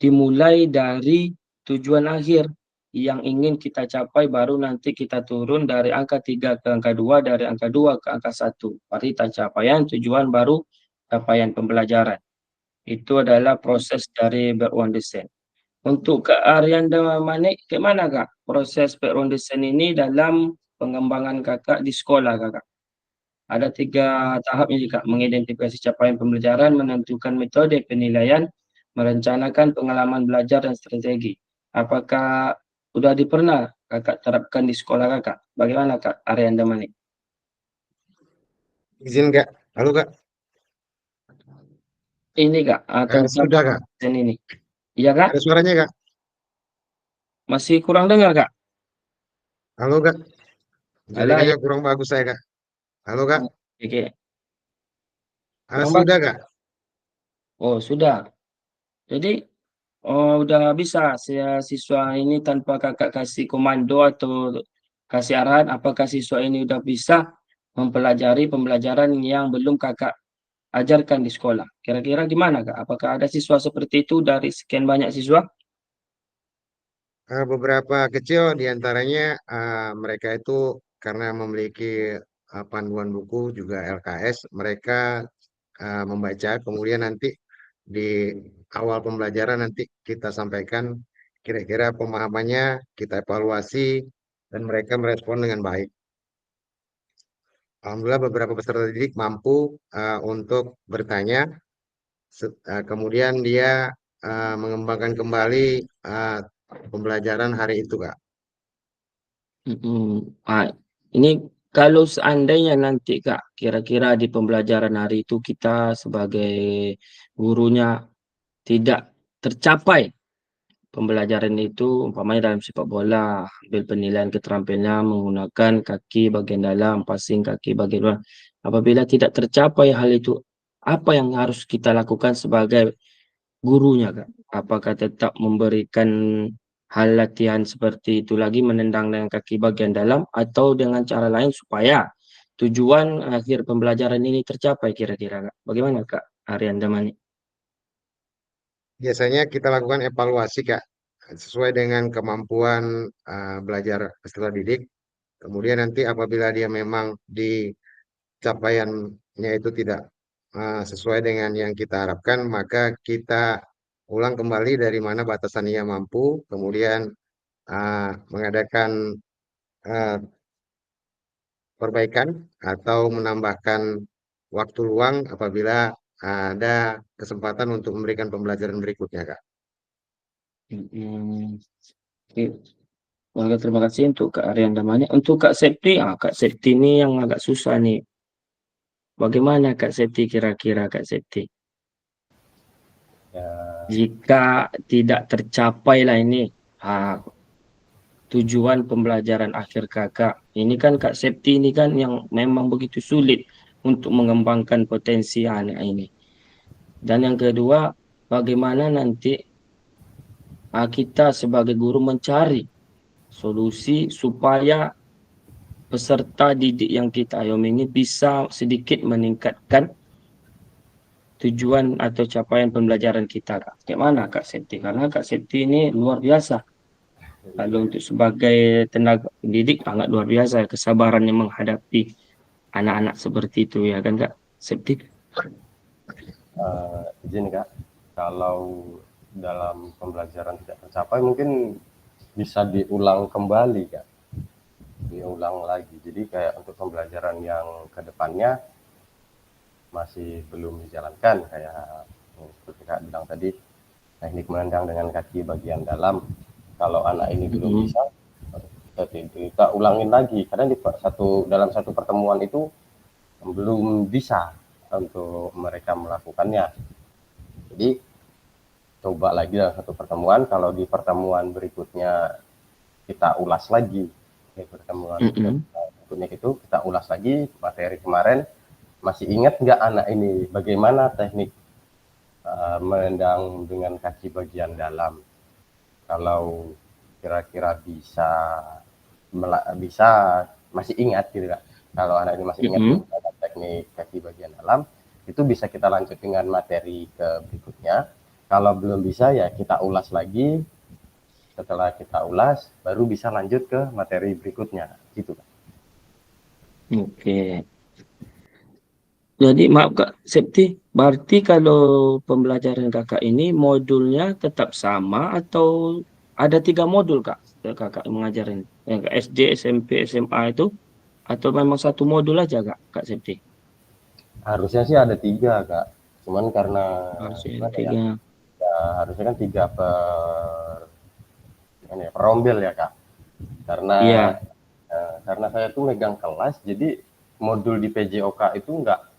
Speaker 1: dimulai dari tujuan akhir yang ingin kita capai, baru nanti kita turun dari angka 3 ke angka 2, dari angka 2 ke angka 1. Berarti capaian tujuan baru capaian pembelajaran. Itu adalah proses dari backward design. Untuk Kak Arianda Manik, bagaimana Kak proses backward design ini dalam pengembangan kakak di sekolah kakak? Ada 3 tahap ini Kak: mengidentifikasi capaian pembelajaran, menentukan metode penilaian, merencanakan pengalaman belajar dan strategi. Apakah sudah pernah kakak terapkan di sekolah kakak? Bagaimana Kak Arianda Manik?
Speaker 3: Izin Kak. Halo Kak.
Speaker 1: Ini Kak, tentang
Speaker 3: Sudah Kak.
Speaker 1: ini. Iya Kak?
Speaker 3: Ada suaranya Kak?
Speaker 1: Masih kurang dengar Kak?
Speaker 3: Halo Kak.
Speaker 1: Alah,
Speaker 3: Jaringannya kurang bagus saya Kak. Halo Kak.
Speaker 1: Oke.
Speaker 3: Sudah Kak.
Speaker 1: Oh sudah. Jadi udah bisa siswa ini tanpa kakak kasih komando atau kasih arahan, apakah siswa ini udah bisa mempelajari pembelajaran yang belum kakak ajarkan di sekolah? Kira-kira gimana Kak? Apakah ada siswa seperti itu dari sekian banyak siswa?
Speaker 3: Beberapa kecil diantaranya mereka itu karena memiliki panduan buku juga LKS, mereka membaca, kemudian nanti di awal pembelajaran nanti kita sampaikan kira-kira pemahamannya, kita evaluasi, dan mereka merespon dengan baik. Alhamdulillah beberapa peserta didik mampu untuk bertanya, kemudian dia mengembangkan kembali pembelajaran hari itu Kak.
Speaker 1: Ini kalau seandainya nanti Kak, kira-kira di pembelajaran hari itu kita sebagai gurunya tidak tercapai pembelajaran itu, umpamanya dalam sepak bola, ambil penilaian keterampilan menggunakan kaki bagian dalam, passing kaki bagian luar. Apabila tidak tercapai hal itu, apa yang harus kita lakukan sebagai gurunya Kak? Apakah tetap memberikan hal latihan seperti itu lagi, menendang dengan kaki bagian dalam, atau dengan cara lain supaya tujuan akhir pembelajaran ini tercapai kira-kira Kak? Bagaimana Kak Arianda Mani?
Speaker 3: Biasanya kita lakukan evaluasi Kak, sesuai dengan kemampuan belajar peserta didik. Kemudian nanti apabila dia memang di capaiannya itu tidak sesuai dengan yang kita harapkan, maka kita ulang kembali dari mana batasan ia mampu, kemudian mengadakan perbaikan atau menambahkan waktu luang apabila ada kesempatan untuk memberikan pembelajaran berikutnya, Kak.
Speaker 1: Oke, terima kasih untuk Kak Arianda Mani. Untuk Kak Septi, Kak Septi ini yang agak susah nih. Bagaimana Kak Septi kira-kira Kak Septi?
Speaker 2: Ya,
Speaker 1: Jika tidak tercapai lah ini tujuan pembelajaran akhir kakak, ini kan Kak Septi ini kan yang memang begitu sulit untuk mengembangkan potensi anak ini. Dan yang kedua, bagaimana nanti kita sebagai guru mencari solusi supaya peserta didik yang kita ayomi ini bisa sedikit meningkatkan tujuan atau capaian pembelajaran kita, Kak. Gimana Kak Septi? Karena Kak Septi ini luar biasa. Kalau untuk sebagai tenaga pendidik sangat luar biasa kesabarannya menghadapi anak-anak seperti itu ya kan Kak Septi?
Speaker 2: Izin Kak, kalau dalam pembelajaran tidak tercapai mungkin bisa diulang kembali Kak, diulang lagi. Jadi kayak untuk pembelajaran yang kedepannya masih belum dijalankan, kayak seperti Kak bilang tadi, teknik menendang dengan kaki bagian dalam. Kalau anak ini belum bisa, kita ulangin lagi karena dalam satu pertemuan itu belum bisa untuk mereka melakukannya. Jadi coba lagi dalam satu pertemuan, kalau di pertemuan berikutnya kita ulas lagi, di pertemuan berikutnya itu kita ulas lagi materi kemarin, masih ingat nggak anak ini bagaimana teknik menendang dengan kaki bagian dalam. Kalau kira-kira bisa masih ingat gitu Kak. Kalau anak ini masih ingat teknik kaki bagian dalam, itu bisa kita lanjut dengan materi ke berikutnya. Kalau belum bisa ya kita ulas lagi. Setelah kita ulas, baru bisa lanjut ke materi berikutnya, gitu Kak.
Speaker 1: Oke. Jadi maaf Kak Septi, berarti kalau pembelajaran Kakak ini modulnya tetap sama atau ada 3 modul Kak Kakak mengajarin? Yang ke SD, SMP, SMA itu? Atau memang satu modul aja Kak Septi?
Speaker 2: Harusnya sih ada 3 Kak. Cuman karena
Speaker 1: Harusnya 3.
Speaker 2: Ya, harusnya kan 3 per rombel ya Kak. Karena saya tuh megang kelas, jadi modul di PJOK itu nggak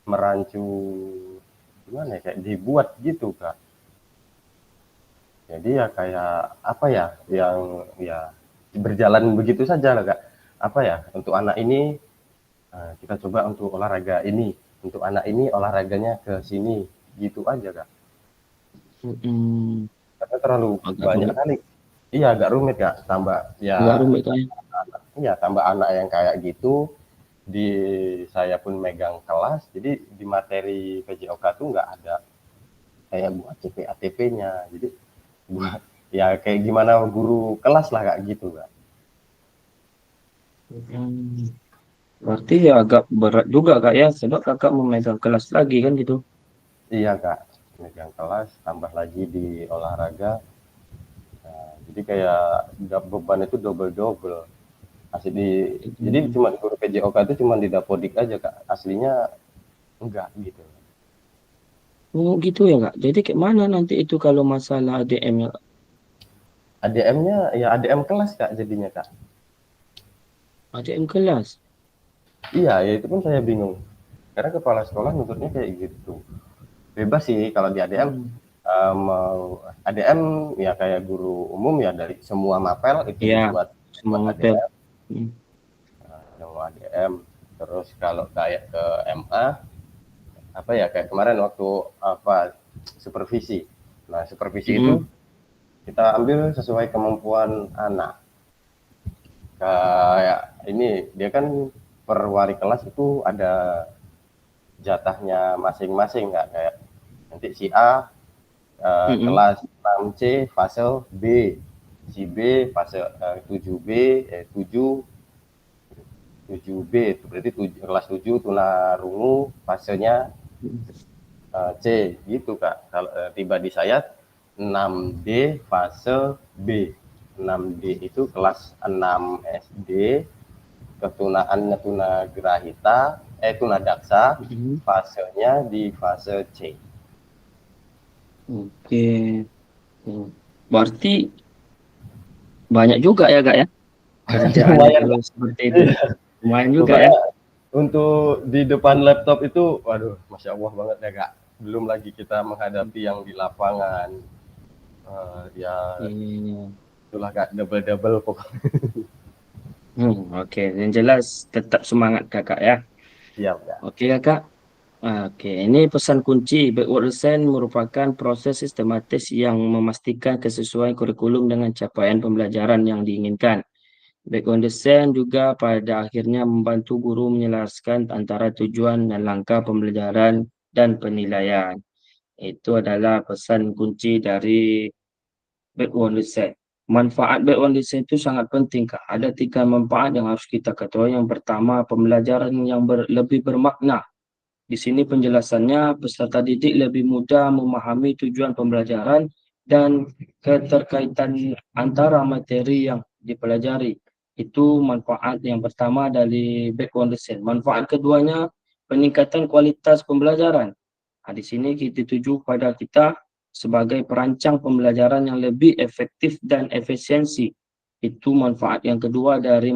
Speaker 2: merancu gimana ya, kayak dibuat gitu Kak. Jadi ya kayak apa ya, yang ya berjalan begitu saja lah Kak. Apa ya, untuk anak ini kita coba untuk olahraga ini, untuk anak ini olahraganya ke sini, gitu aja Kak. Karena terlalu banyak kali. Iya agak rumit Kak, tambah ya. Agak rumit kan? Iya, tambah anak yang kayak gitu. Saya pun megang kelas, jadi di materi PJOK tuh nggak ada kayak buat CPATP-nya. Jadi buat ya kayak gimana guru kelas lah Kak gitu Kak.
Speaker 1: Berarti ya agak berat juga Kak ya, sebab Kakak memegang kelas lagi kan gitu.
Speaker 2: Iya Kak, megang kelas, tambah lagi di olahraga. Nah, jadi kayak beban itu double-double. Jadi cuma guru PJOK itu cuma di Dapodik aja Kak, aslinya enggak gitu.
Speaker 1: Oh gitu ya Kak, jadi kayak mana nanti itu kalau masalah ADM-nya?
Speaker 2: ADM-nya ya ADM kelas Kak jadinya Kak.
Speaker 1: ADM kelas?
Speaker 2: Iya, ya itu pun saya bingung. Karena kepala sekolah nuntutnya kayak gitu. Bebas sih kalau di ADM. Mau ADM ya kayak guru umum ya, dari semua mapel itu dibuat
Speaker 1: mapel.
Speaker 2: ADM. Semua ADM. Terus kalau kayak ke MA apa ya, kayak kemarin waktu supervisi. Nah, supervisi itu kita ambil sesuai kemampuan anak. Kayak ini dia kan per wali kelas itu ada jatahnya masing-masing nggak, kayak nanti si A kelas 6C fase B, si B fase 7B 7B itu berarti kelas 7 tunarungu fasenya C gitu Kak. Kalau tiba di saya 6D fase B. 6D itu kelas 6 SD, ketunaannya tunagrahita, tunadaksa, fasenya di fase C.
Speaker 1: Oke. Berarti banyak juga ya Kak ya?
Speaker 2: Lumayan
Speaker 1: seperti itu. Lumayan juga ya.
Speaker 2: Untuk di depan laptop itu, waduh, Masya Allah banget ya Kak. Belum lagi kita menghadapi yang di lapangan. Itulah Kak, double-double pokoknya.
Speaker 1: Oke, yang jelas tetap semangat Kakak ya.
Speaker 2: Siap ya.
Speaker 1: Oke Kakak. Oke, ini pesan kunci. Backward Design merupakan proses sistematis yang memastikan kesesuaian kurikulum dengan capaian pembelajaran yang diinginkan. Backward Design juga pada akhirnya membantu guru menjelaskan antara tujuan dan langkah pembelajaran dan penilaian. Itu adalah pesan kunci dari background design. Manfaat background design itu sangat penting, Kak. Ada 3 manfaat yang harus kita ketahui. Yang pertama, pembelajaran yang lebih bermakna. Di sini penjelasannya, peserta didik lebih mudah memahami tujuan pembelajaran dan keterkaitan antara materi yang dipelajari. Itu manfaat yang pertama dari background design. Manfaat keduanya, peningkatan kualitas pembelajaran. Nah, di sini kita tuju pada kita sebagai perancang pembelajaran yang lebih efektif dan efisiensi. Itu manfaat yang kedua dari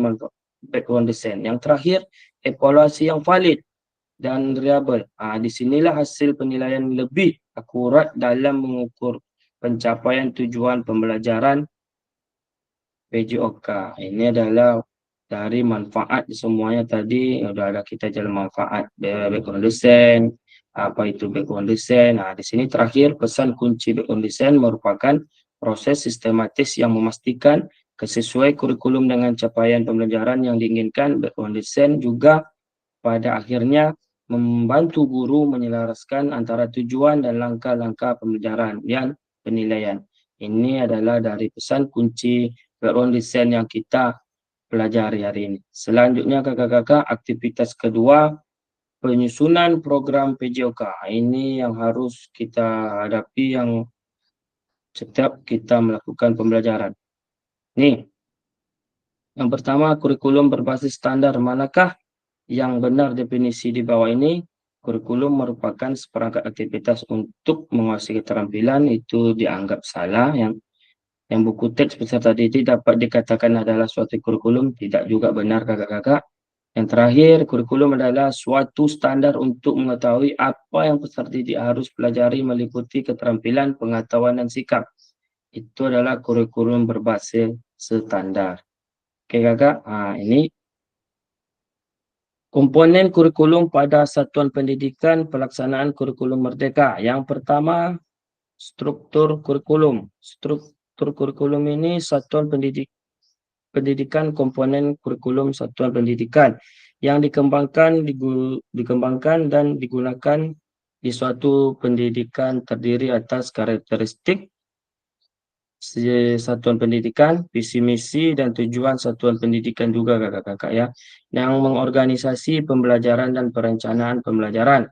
Speaker 1: background design. Yang terakhir, evaluasi yang valid dan reliable. Di sinilah hasil penilaian lebih akurat dalam mengukur pencapaian tujuan pembelajaran PJOK. Ini adalah dari manfaat semuanya tadi. Sudah ada kita jalan manfaat background design, apa itu background design. Di sini terakhir pesan kunci background design merupakan proses sistematis yang memastikan kesesuaian kurikulum dengan capaian pembelajaran yang diinginkan. Background design juga pada akhirnya membantu guru menyelaraskan antara tujuan dan langkah-langkah pembelajaran dan penilaian. Ini adalah dari pesan kunci background design yang kita pelajari hari ini. Selanjutnya kakak-kakak, aktivitas kedua, penyusunan program PJOK. Ini yang harus kita hadapi yang setiap kita melakukan pembelajaran. Nih, yang pertama kurikulum berbasis standar. Manakah yang benar definisi di bawah ini? Kurikulum merupakan seperangkat aktivitas untuk menguasai keterampilan, itu dianggap salah. Yang buku teks peserta didik dapat dikatakan adalah suatu kurikulum, tidak juga benar kakak-kakak. Yang terakhir, kurikulum adalah suatu standar untuk mengetahui apa yang peserta didik harus pelajari meliputi keterampilan, pengetahuan, dan sikap. Itu adalah kurikulum berbasis standar. Oke kakak, ini komponen kurikulum pada satuan pendidikan pelaksanaan kurikulum merdeka. Yang pertama, struktur kurikulum. Struktur kurikulum ini satuan pendidikan komponen kurikulum satuan pendidikan yang dikembangkan dan digunakan di suatu pendidikan terdiri atas karakteristik satuan pendidikan, visi misi dan tujuan satuan pendidikan juga kakak-kakak ya, yang mengorganisasi pembelajaran dan perencanaan pembelajaran.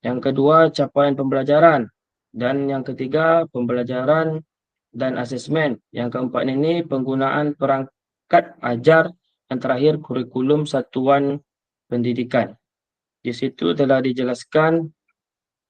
Speaker 1: Yang kedua, capaian pembelajaran. Dan yang ketiga, pembelajaran dan asesmen. Yang keempat ini penggunaan perangkat ajar. Yang terakhir, kurikulum satuan pendidikan. Di situ telah dijelaskan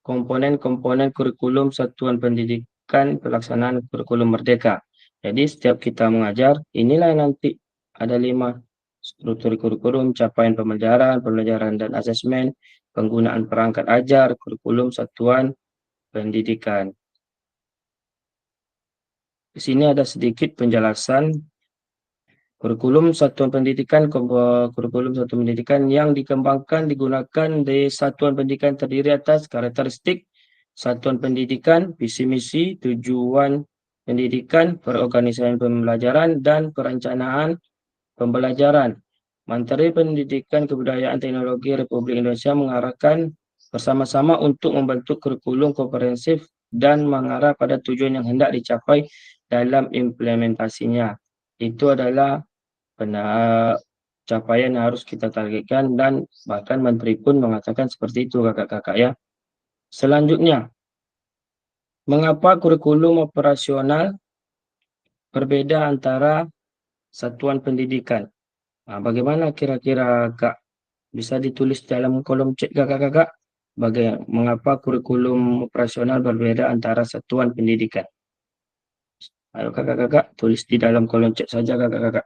Speaker 1: komponen-komponen kurikulum satuan pendidikan pelaksanaan kurikulum merdeka. Jadi setiap kita mengajar, inilah yang nanti ada 5 struktur kurikulum, capaian pembelajaran dan asesmen, penggunaan perangkat ajar, kurikulum satuan pendidikan. Di sini ada sedikit penjelasan kurikulum satuan pendidikan, kurikulum satuan pendidikan yang dikembangkan digunakan di satuan pendidikan terdiri atas karakteristik satuan pendidikan, visi misi, tujuan pendidikan, perorganisasian pembelajaran, dan perencanaan pembelajaran. Menteri Pendidikan Kebudayaan Teknologi Republik Indonesia mengarahkan bersama-sama untuk membentuk kurikulum komprehensif dan mengarah pada tujuan yang hendak dicapai dalam implementasinya. Itu adalah capaian yang harus kita targetkan dan bahkan Menteri pun mengatakan seperti itu kakak-kakak ya. Selanjutnya, mengapa kurikulum operasional berbeda antara satuan pendidikan? Bagaimana kira-kira Kak? Bisa ditulis dalam kolom chat kakak-kakak. Mengapa kurikulum operasional berbeda antara satuan pendidikan? Ayo kakak-kakak, tulis di dalam kolom chat saja kakak-kakak.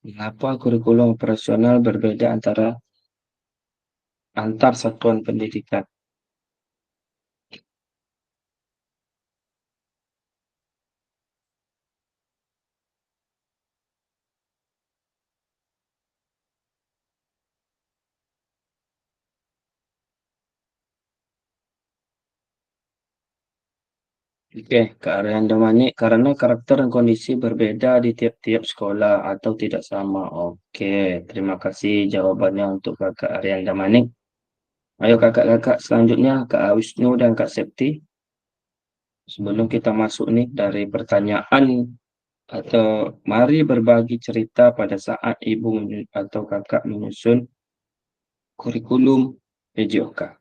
Speaker 1: Mengapa kurikulum operasional berbeda antar satuan pendidikan? Oke, keareaan demanik karena karakter dan kondisi berbeda di tiap-tiap sekolah atau tidak sama. Oke, terima kasih jawabannya untuk Kakak Aryan Damanik. Ayo kakak-kakak selanjutnya Kak Wisnu dan Kak Septi. Sebelum kita masuk nih dari pertanyaan atau mari berbagi cerita pada saat ibu atau kakak menyusun kurikulum PJOK.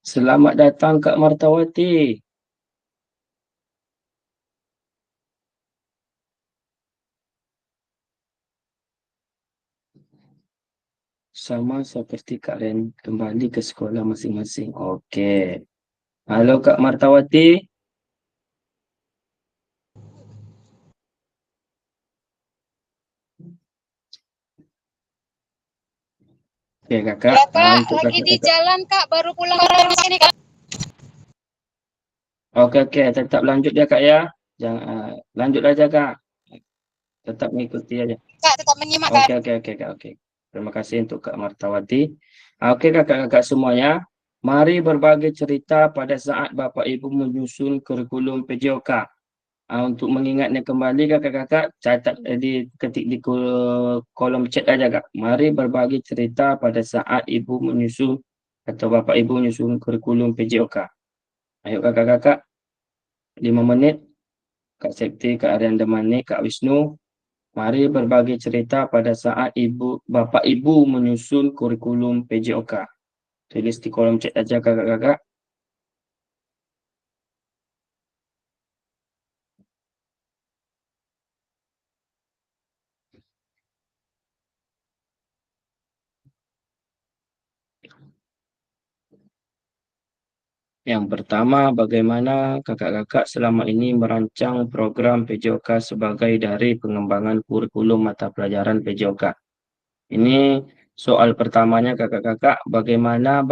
Speaker 1: Selamat datang Kak Martawati. Sama seperti kalian kembali ke sekolah masing-masing. Oke. Halo Kak Martawati. Oke kakak.
Speaker 5: Ya Kak,
Speaker 1: Untuk
Speaker 5: lagi di
Speaker 1: kakak-kakak.
Speaker 5: jalan Kak, baru pulang dari sini Kak.
Speaker 1: Oke, tetap lanjut ya kak ya. Jangan lanjut aja kak. Tetap mengikuti aja.
Speaker 5: Kak, tetap menyimak Kak.
Speaker 1: Oke, Kak. Oke. Terima kasih untuk Kak Martawati. Oke, kakak-kakak semuanya. Mari berbagi cerita pada saat Bapak Ibu menyusun kurikulum PJOK. Untuk mengingatnya kembali kakak-kakak, catat ketik di kolom chat aja kak. Mari berbagi cerita pada saat Ibu menyusun atau Bapak Ibu menyusun kurikulum PJOK. Ayo kakak-kakak, 5 menit. Kak Septi, Kak Aryan Damani, Kak Wisnu, mari berbagi cerita pada saat Bapak Ibu menyusun kurikulum PJOK. Tulis di kolom chat aja kakak-kakak. Yang pertama, bagaimana kakak-kakak selama ini merancang program PJOK sebagai dari pengembangan kurikulum mata pelajaran PJOK. Ini soal pertamanya kakak-kakak, bagaimana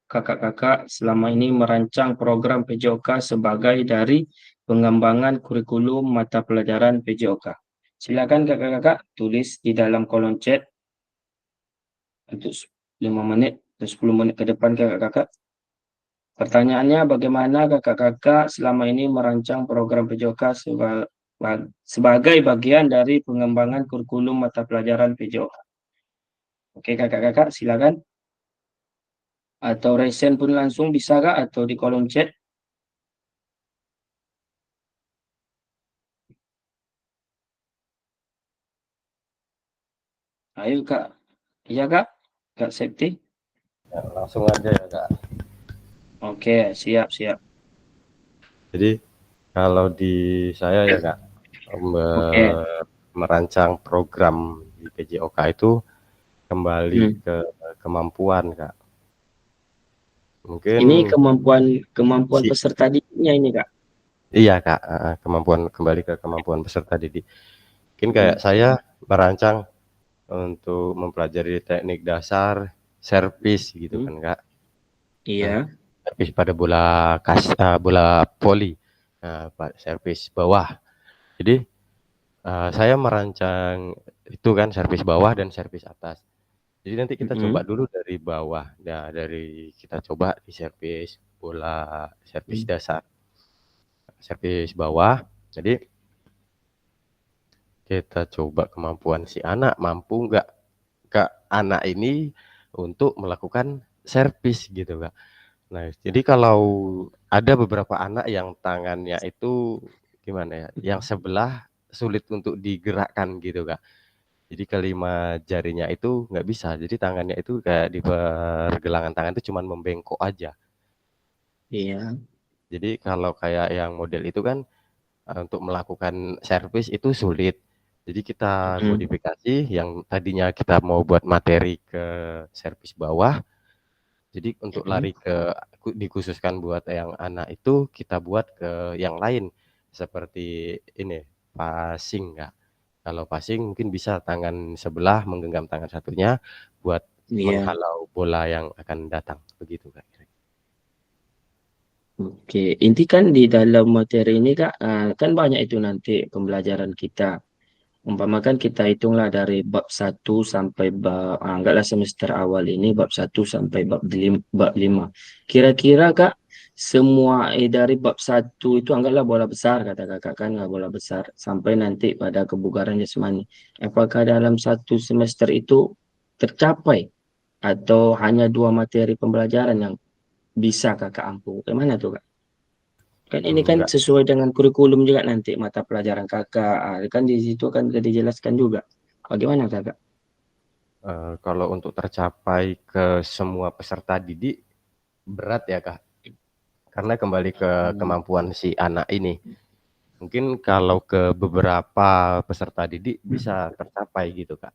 Speaker 1: kakak-kakak selama ini merancang program PJOK sebagai dari pengembangan kurikulum mata pelajaran PJOK. Silakan kakak-kakak tulis di dalam kolom chat untuk 5 menit atau 10 menit ke depan kakak-kakak. Pertanyaannya, bagaimana kakak-kakak selama ini merancang program PJOK sebagai bagian dari pengembangan kurikulum mata pelajaran PJOK? Oke kakak-kakak, silakan. Atau resen pun langsung bisa kak, atau di kolom chat. Ayo kak. Iya kak? Kak Septi?
Speaker 2: Ya, langsung aja ya Kak.
Speaker 1: Oke, siap.
Speaker 2: Jadi kalau di saya ya Kak,
Speaker 1: Oke.
Speaker 2: merancang program di PJOK itu kembali
Speaker 1: Hmm.
Speaker 2: ke kemampuan Kak. Mungkin
Speaker 1: Ini kemampuan peserta didiknya ini kak.
Speaker 2: iya Kak, kembali ke kemampuan peserta didik. Mungkin kayak saya merancang untuk mempelajari teknik dasar servis gitu kan Kak.
Speaker 1: Iya.
Speaker 2: Servis pada bola voli, servis bawah. Jadi saya merancang itu kan servis bawah dan servis atas. Jadi nanti kita coba dulu dari bawah. Nah, dari kita coba di servis bola, servis dasar, servis bawah. Jadi kita coba kemampuan si anak, mampu nggak Kak anak ini untuk melakukan servis gitu Kak. Nah, jadi kalau ada beberapa anak yang tangannya itu gimana ya, yang sebelah sulit untuk digerakkan gitu Kak. Jadi kelima jarinya itu nggak bisa. Jadi tangannya itu kayak di pergelangan tangan itu cuman membengkok aja.
Speaker 1: Iya.
Speaker 2: Jadi kalau kayak yang model itu kan untuk melakukan servis itu sulit. Jadi kita modifikasi yang tadinya kita mau buat materi ke servis bawah. Jadi untuk lari ke dikhususkan buat yang anak itu kita buat ke yang lain seperti ini passing Kak. Kalau passing mungkin bisa tangan sebelah menggenggam tangan satunya buat menghalau bola yang akan datang begitu Kak.
Speaker 1: Oke, inti kan di dalam materi ini Kak, kan banyak itu nanti pembelajaran kita. Umpamakan kita hitunglah dari bab 1 sampai anggaplah semester awal ini bab 1 sampai bab 5. Kira-kira Kak, semua dari bab 1 itu anggaplah bola besar kata Kakak kan, nggak bola besar sampai nanti pada kebugaran jasmani. Apakah dalam satu semester itu tercapai atau hanya 2 materi pembelajaran yang bisa Kakak ampu? Bagaimana tuh Kak? Kan ini kan
Speaker 2: Enggak.
Speaker 1: sesuai dengan kurikulum juga nanti mata pelajaran Kakak. Kan di situ kan sudah dijelaskan juga. Bagaimana Kakak?
Speaker 2: Kalau untuk tercapai ke semua peserta didik berat ya Kak. Karena kembali ke kemampuan si anak ini. Mungkin kalau ke beberapa peserta didik bisa tercapai gitu Kak.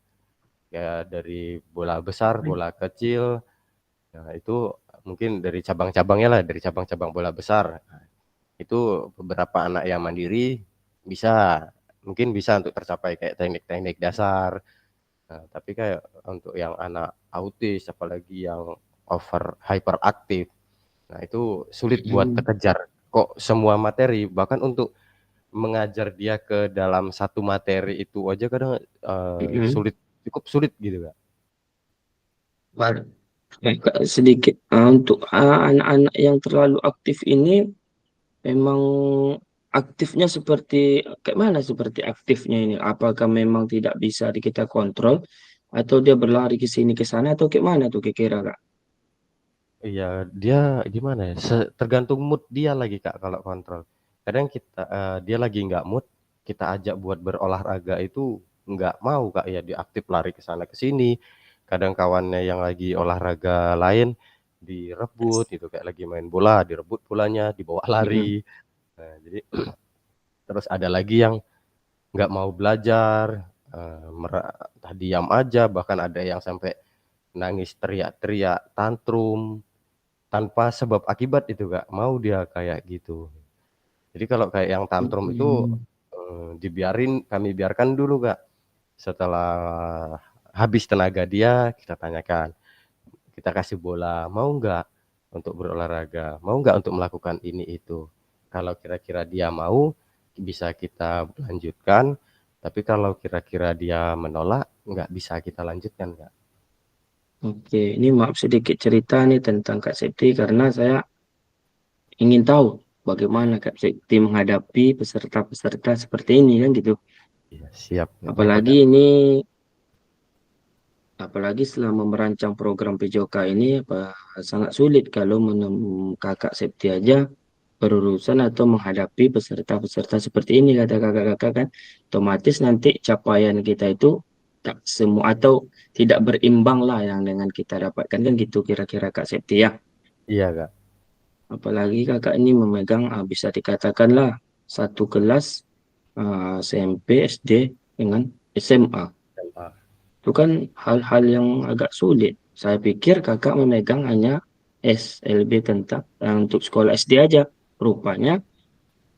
Speaker 2: Ya dari bola besar, bola kecil, nah itu mungkin dari cabang-cabangnya lah, dari cabang-cabang bola besar. Itu beberapa anak yang mandiri bisa, mungkin bisa untuk tercapai kayak teknik-teknik dasar. Nah, tapi kayak untuk yang anak autis, apalagi yang hyperaktif, nah itu sulit buat terkejar. Kok semua materi, bahkan untuk mengajar dia ke dalam satu materi itu aja kadang sulit, cukup sulit gitu Kak.
Speaker 1: Kak, sedikit untuk anak-anak yang terlalu aktif ini memang aktifnya seperti kayak mana seperti aktifnya ini? Apakah memang tidak bisa kita kontrol atau dia berlari ke sini ke sana atau kayak mana tuh kira-kira Kak?
Speaker 2: Iya, dia gimana ya? Tergantung mood dia lagi Kak kalau kontrol. Kadang kita dia lagi nggak mood, kita ajak buat berolahraga itu nggak mau Kak ya, dia aktif lari ke sana ke sini. Kadang kawannya yang lagi olahraga lain direbut gitu, kayak lagi main bola direbut bolanya, dibawa lari. Nah, jadi terus ada lagi yang nggak mau belajar, diam aja, bahkan ada yang sampai nangis teriak-teriak, tantrum tanpa sebab akibat itu Kak, mau dia kayak gitu. Jadi kalau kayak yang tantrum itu kami biarkan dulu Kak. Setelah habis tenaga dia, kita tanyakan, kita kasih bola, mau nggak untuk berolahraga, mau nggak untuk melakukan ini itu. Kalau kira-kira dia mau, bisa kita lanjutkan. Tapi kalau kira-kira dia menolak, nggak bisa kita lanjutkan Kak.
Speaker 1: Oke, ini maaf sedikit cerita nih tentang Kak Septi karena saya ingin tahu bagaimana Kak Septi menghadapi peserta-peserta seperti ini kan gitu.
Speaker 2: Iya, siap.
Speaker 1: Apalagi ini, apalagi selama merancang program PJOK ini sangat sulit kalau Kakak Septi aja berurusan atau menghadapi peserta-peserta seperti ini kata kakak-kakak kan. Otomatis nanti capaian kita itu tak semua atau tidak berimbang lah yang dengan kita dapatkan kan gitu kira-kira Kak Septi ya.
Speaker 2: Iya Kak.
Speaker 1: Apalagi kakak ini memegang bisa dikatakanlah satu kelas SMP, SD dengan SMA. Itu kan hal-hal yang agak sulit. Saya pikir kakak memegang hanya SLB tentang untuk sekolah SD aja. Rupanya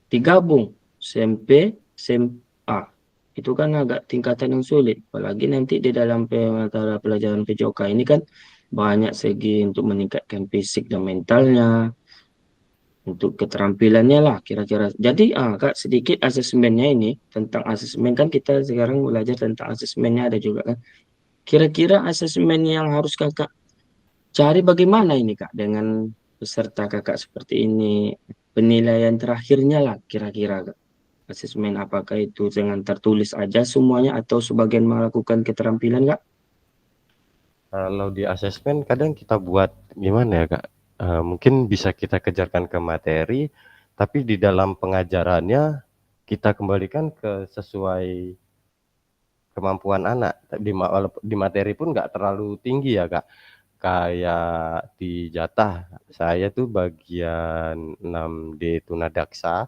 Speaker 1: digabung SMP, SMA. Itu kan agak tingkatan yang sulit. Apalagi nanti di dalam mata pelajaran PJOK ini kan banyak segi untuk meningkatkan fisik dan mentalnya, untuk keterampilannya lah kira-kira. Jadi Kak sedikit asesmennya ini tentang asesmen kan kita sekarang belajar tentang asesmennya ada juga kan. Kira-kira asesmen yang harus kakak cari bagaimana ini kak dengan peserta kakak seperti ini? Penilaian terakhirnya lah kira-kira kak. Asesmen apakah itu dengan tertulis aja semuanya atau sebagian melakukan keterampilan kak?
Speaker 2: Kalau di asesmen kadang kita buat gimana ya Kak, mungkin bisa kita kejarkan ke materi, tapi di dalam pengajarannya kita kembalikan ke sesuai kemampuan anak. Di materi pun nggak terlalu tinggi ya Kak, kayak di jatah saya tuh bagian 6D tunadaksa.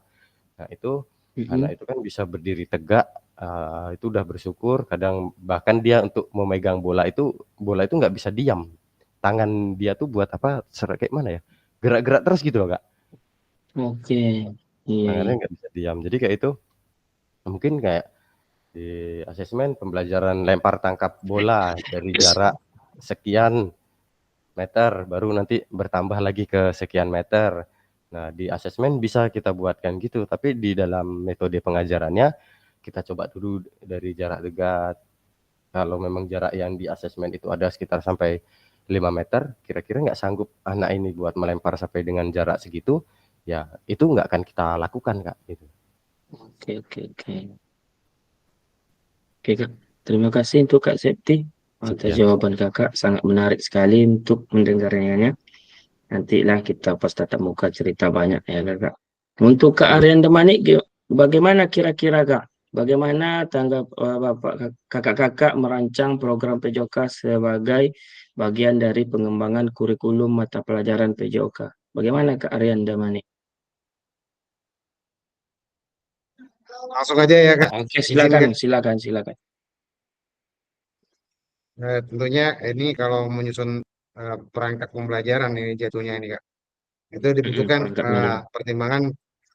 Speaker 2: Nah itu, anak
Speaker 1: Mhm.
Speaker 2: itu kan bisa berdiri tegak, itu udah bersyukur, kadang bahkan dia untuk memegang bola itu nggak bisa diam. Tangan dia tuh buat apa, kayak mana ya, gerak-gerak terus gitu loh, Kak.
Speaker 1: Oke, iya,
Speaker 2: Tangannya
Speaker 1: iya.
Speaker 2: nggak bisa diam. Jadi kayak itu, mungkin kayak di asesmen pembelajaran lempar tangkap bola dari jarak sekian meter, baru nanti bertambah lagi ke sekian meter. Nah, di asesmen bisa kita buatkan gitu, tapi di dalam metode pengajarannya kita coba dulu dari jarak dekat. Kalau memang jarak yang di asesmen itu ada sekitar sampai 5 meter, kira-kira nggak sanggup anak ini buat melempar sampai dengan jarak segitu, ya itu nggak akan kita lakukan, Kak. Gitu.
Speaker 1: Oke, oke, oke. Oke, Kak. Terima kasih untuk Kak Septi atas
Speaker 2: Ya,
Speaker 1: jawaban Kakak. Sangat menarik sekali untuk mendengarnya. Nantilah kita pas tatap muka cerita banyak ya, Kak. Untuk Kak Aryan Damani, bagaimana kira-kira, Kak? Bagaimana tanggap Bapak kakak-kakak merancang program PJOK sebagai bagian dari pengembangan kurikulum mata pelajaran PJOK? Bagaimana Kak Aryan Damani?
Speaker 3: Langsung aja ya Kak,
Speaker 1: Oke,
Speaker 3: izin
Speaker 1: silakan,
Speaker 3: Kak.
Speaker 1: silakan, silakan.
Speaker 3: Tentunya ini kalau menyusun perangkat pembelajaran ini jatuhnya ini Kak, itu dibutuhkan
Speaker 1: Perangkatnya dulu.
Speaker 3: pertimbangan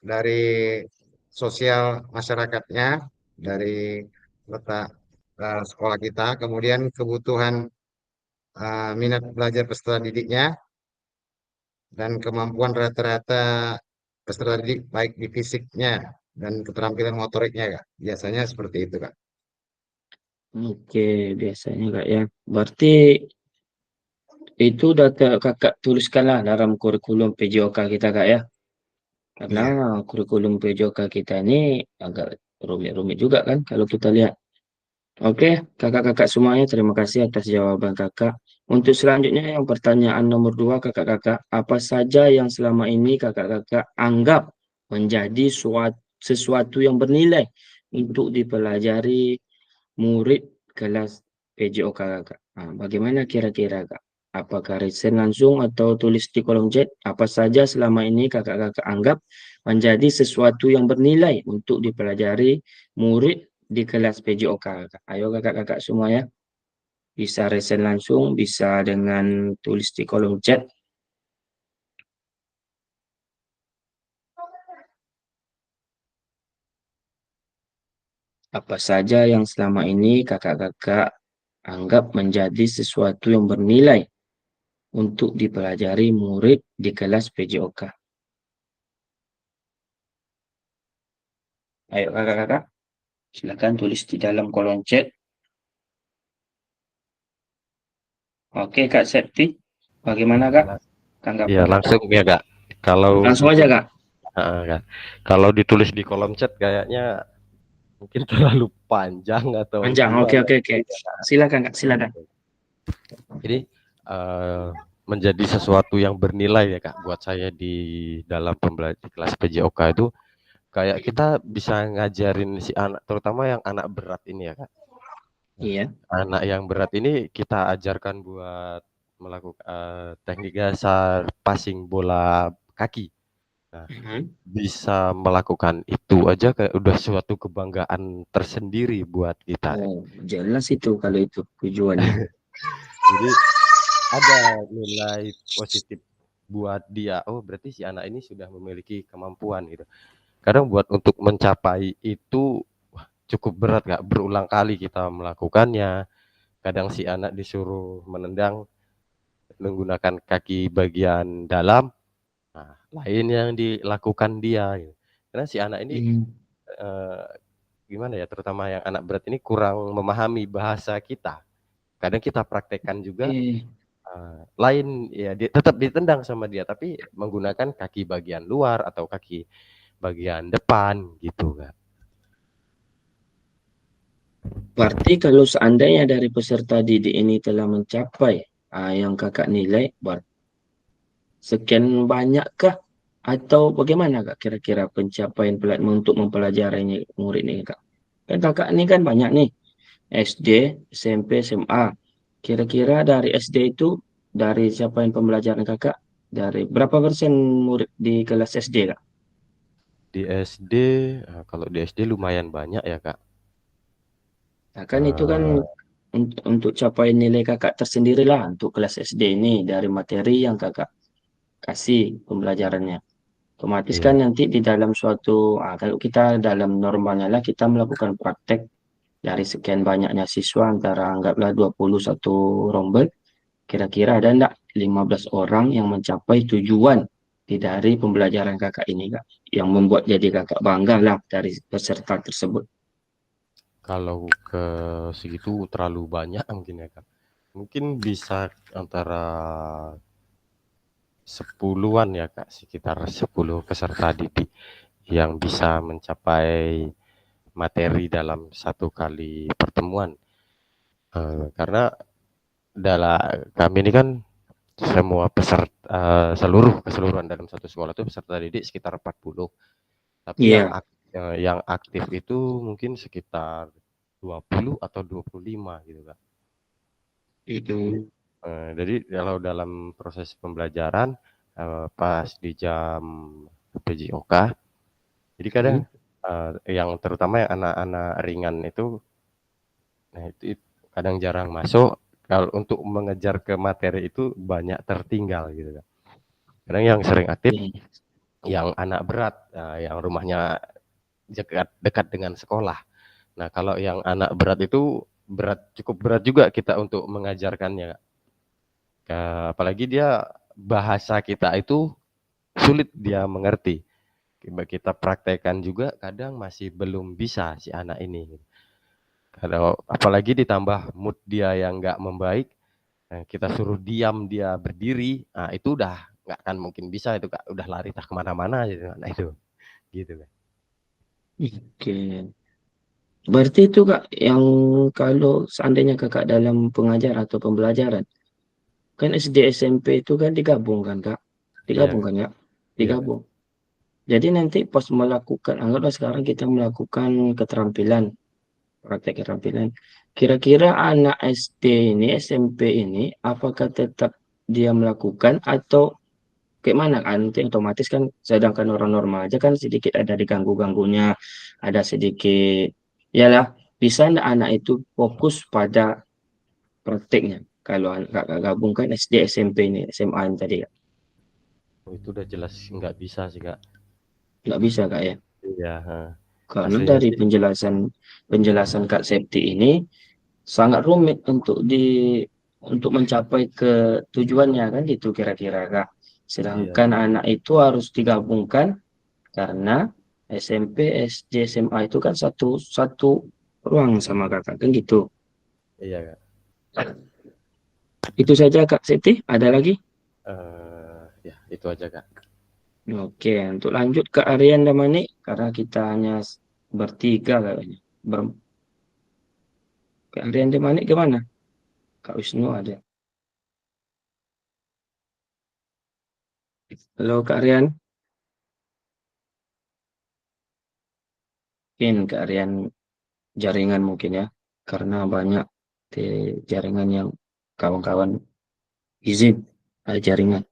Speaker 3: dari sosial masyarakatnya, dari letak sekolah kita, kemudian kebutuhan minat belajar peserta didiknya, dan kemampuan rata-rata peserta didik baik di fisiknya dan keterampilan motoriknya Kak. Biasanya seperti itu Kak.
Speaker 1: Oke, biasanya Kak ya. Berarti itu udah kakak tuliskanlah dalam kurikulum PJOK kita Kak ya. Karena
Speaker 3: Iya.
Speaker 1: kurikulum PJOK kita ini agak rumit-rumit juga kan kalau kita lihat. Oke, kakak-kakak semuanya terima kasih atas jawaban kakak. Untuk selanjutnya yang pertanyaan nomor 2 kakak-kakak, apa saja yang selama ini kakak-kakak anggap menjadi sesuatu yang bernilai untuk dipelajari murid kelas PJOK kakak? Nah, bagaimana kira-kira kak? Apakah resign langsung atau tulis di kolom chat? Apa saja selama ini kakak-kakak anggap menjadi sesuatu yang bernilai untuk dipelajari murid di kelas PJOK kakak? Ayo kakak-kakak semua ya. Bisa resign langsung, bisa dengan tulis di kolom chat. Apa saja yang selama ini kakak-kakak anggap menjadi sesuatu yang bernilai untuk dipelajari murid di kelas PJOK? Ayo kakak-kakak, silakan tulis di dalam kolom chat. Oke Kak Septi, bagaimana Kak
Speaker 2: Iya
Speaker 1: tanggapan kakak?
Speaker 2: langsung ya, Kak. Kalau
Speaker 1: Langsung aja
Speaker 2: ditulis,
Speaker 1: Kak.
Speaker 2: Kak. Kalau ditulis di kolom chat kayaknya mungkin terlalu panjang atau
Speaker 1: Panjang, oke
Speaker 2: gimana.
Speaker 1: oke oke. Silakan Kak, silakan.
Speaker 2: Jadi menjadi sesuatu yang bernilai ya Kak buat saya di dalam pembelajaran kelas PJOK itu kayak kita bisa ngajarin si anak, terutama yang anak berat ini ya Kak. Nah,
Speaker 1: Iya.
Speaker 2: anak yang berat ini kita ajarkan buat melakukan teknik dasar passing bola kaki. Nah,
Speaker 1: Mhm.
Speaker 2: bisa melakukan itu aja kayak udah suatu kebanggaan tersendiri buat kita.
Speaker 1: Oh, jelas itu kalau itu tujuannya.
Speaker 2: Jadi ada nilai positif buat dia. Oh, berarti si anak ini sudah memiliki kemampuan gitu. Kadang buat untuk mencapai itu wah, cukup berat Kak. Berulang kali kita melakukannya. Kadang si anak disuruh menendang menggunakan kaki bagian dalam. Nah, lain yang dilakukan dia gitu. Karena si anak ini
Speaker 1: Hmm.
Speaker 2: eh, gimana ya, terutama yang anak berat ini kurang memahami bahasa kita. kadang kita praktekkan juga
Speaker 1: Eh,
Speaker 2: lain ya, tetap ditendang sama dia tapi menggunakan kaki bagian luar atau kaki bagian depan gitu kan.
Speaker 1: Berarti kalau seandainya dari peserta didik ini telah mencapai yang kakak nilai, sekian banyakkah atau bagaimana kak kira-kira pencapaian untuk mempelajari murid ini kak? Kan kakak ini kan banyak nih, SD, SMP, SMA. Kira-kira dari SD itu, dari capaian pembelajaran kakak, dari berapa persen murid di kelas SD kak?
Speaker 2: Di SD, kalau di SD lumayan banyak ya Kak.
Speaker 1: Nah, kan itu kan
Speaker 2: Eh,
Speaker 1: untuk capaian nilai kakak tersendiri lah untuk kelas SD ini dari materi yang kakak kasih pembelajarannya. Otomatis kan
Speaker 2: iya,
Speaker 1: nanti di dalam suatu, kalau kita dalam normalnya lah kita melakukan praktek dari sekian banyaknya siswa antara anggaplah 21 rombel, kira-kira ada enggak 15 orang yang mencapai tujuan dari pembelajaran kakak ini kak, yang membuat jadi kakak bangga lah dari peserta tersebut.
Speaker 2: kalau ke segitu terlalu banyak mungkin ya Kak. Mungkin bisa antara 10-an ya Kak, sekitar 10 peserta didik yang bisa mencapai materi dalam satu kali pertemuan. Karena dalam kami ini kan semua peserta, seluruh keseluruhan dalam satu sekolah itu peserta didik sekitar 40. Tapi
Speaker 1: Iya,
Speaker 2: yang aktif itu mungkin sekitar 20 atau 25 gitu Kak.
Speaker 1: itu.
Speaker 2: Jadi kalau dalam proses pembelajaran, pas di jam PJOK, jadi kadang,
Speaker 1: Hmm.
Speaker 2: yang terutama yang anak-anak ringan itu, nah itu kadang jarang masuk, kalau untuk mengejar ke materi itu banyak tertinggal gitu Kak. Kadang yang sering aktif,
Speaker 1: Iya.
Speaker 2: yang anak berat, yang rumahnya dekat dekat dengan sekolah. Nah kalau yang anak berat itu cukup berat juga kita untuk mengajarkannya. Apalagi dia bahasa kita itu sulit dia mengerti. Kita praktekkan juga kadang masih belum bisa si anak ini. Kalau apalagi ditambah mood dia yang nggak membaik, kita suruh diam dia berdiri, nah itu udah nggak akan mungkin bisa itu Kak, udah lari tak kemana-mana gitu. Nah itu, gitu Kak.
Speaker 1: Oke. Berarti itu kak, yang kalau seandainya kakak dalam pengajar atau pembelajaran, kan SD SMP itu kan digabung kan kak?
Speaker 2: Iya
Speaker 1: Digabung
Speaker 2: Kak,
Speaker 1: kan ya?
Speaker 2: iya Kak.
Speaker 1: Digabung. Jadi nanti pas melakukan, anggaplah sekarang kita melakukan keterampilan, praktek keterampilan. Kira-kira anak SD ini, SMP ini, apakah tetap dia melakukan atau kayak mana kan? Nanti otomatis kan, sedangkan orang normal aja kan sedikit ada diganggu-ganggunya, ada sedikit, yalah, bisa nggak anak itu fokus pada prakteknya? Kalau kakak gabungkan SD, SMP ini, SMA ini tadi, Kak.
Speaker 2: Oh, itu udah jelas nggak bisa sih Kak.
Speaker 1: Nggak bisa kak ya?
Speaker 2: Iya, heeh.
Speaker 1: Karena
Speaker 2: Aslinya
Speaker 1: dari
Speaker 2: sih,
Speaker 1: penjelasan penjelasan Kak Septi ini sangat rumit untuk mencapai ke tujuannya kan gitu kira-kira Kak.
Speaker 2: iya,
Speaker 1: Sedangkan anak itu harus digabungkan karena SMP, SD, SMA itu kan satu satu ruang sama kakak kan gitu.
Speaker 2: iya Kak.
Speaker 1: Itu saja Kak Septi, ada lagi?
Speaker 2: Ya itu aja Kak.
Speaker 1: Oke, untuk lanjut ke Aryan Damani karena kita hanya bertiga kayaknya. Ke Aryan Damani gimana? Kak Wisnu ada. Halo Kak Aryan. Mungkin kearian jaringan mungkin ya, karena banyak di jaringan yang kawan-kawan izin ada jaringan.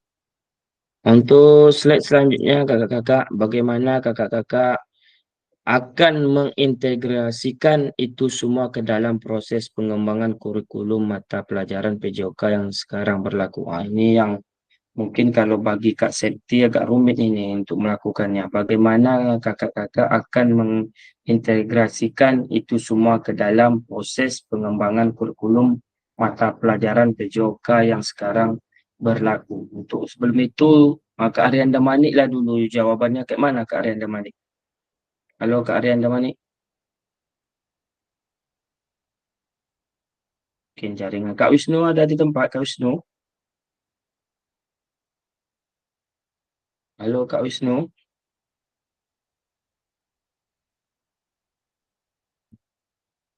Speaker 1: Untuk slide selanjutnya kakak-kakak, bagaimana kakak-kakak akan mengintegrasikan itu semua ke dalam proses pengembangan kurikulum mata pelajaran PJOK yang sekarang berlaku. Ini yang mungkin kalau bagi Kak Septi agak rumit ini untuk melakukannya. Bagaimana kakak-kakak akan mengintegrasikan itu semua ke dalam proses pengembangan kurikulum mata pelajaran PJOK yang sekarang berlaku. Untuk sebelum itu, Kak Arian Damanik lah dulu jawabannya kayak mana Kak Arian Damanik? Halo Kak Arian Damanik. Mungkin jaringan. Kak Wisnu ada di tempat, Kak Wisnu? Halo Kak Wisnu.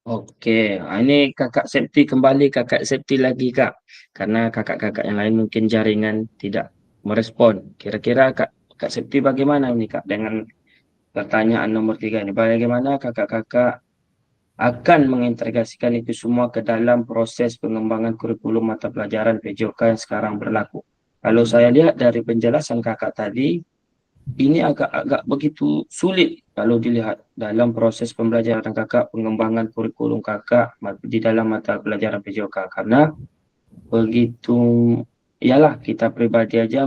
Speaker 1: Oke, ini Kakak Septi kembali, Kakak Septi lagi Kak. Karena kakak-kakak yang lain mungkin jaringan tidak merespon. Kira-kira Kak Septi bagaimana ini Kak dengan pertanyaan nomor 3 ini? Bagaimana kakak-kakak akan mengintegrasikan itu semua ke dalam proses pengembangan kurikulum mata pelajaran PJOK yang sekarang berlaku? Kalau saya lihat dari penjelasan kakak tadi, ini agak-agak begitu sulit kalau dilihat dalam proses pembelajaran kakak, pengembangan kurikulum kakak di dalam mata pelajaran PJOK. Karena begitu, ialah kita pribadi aja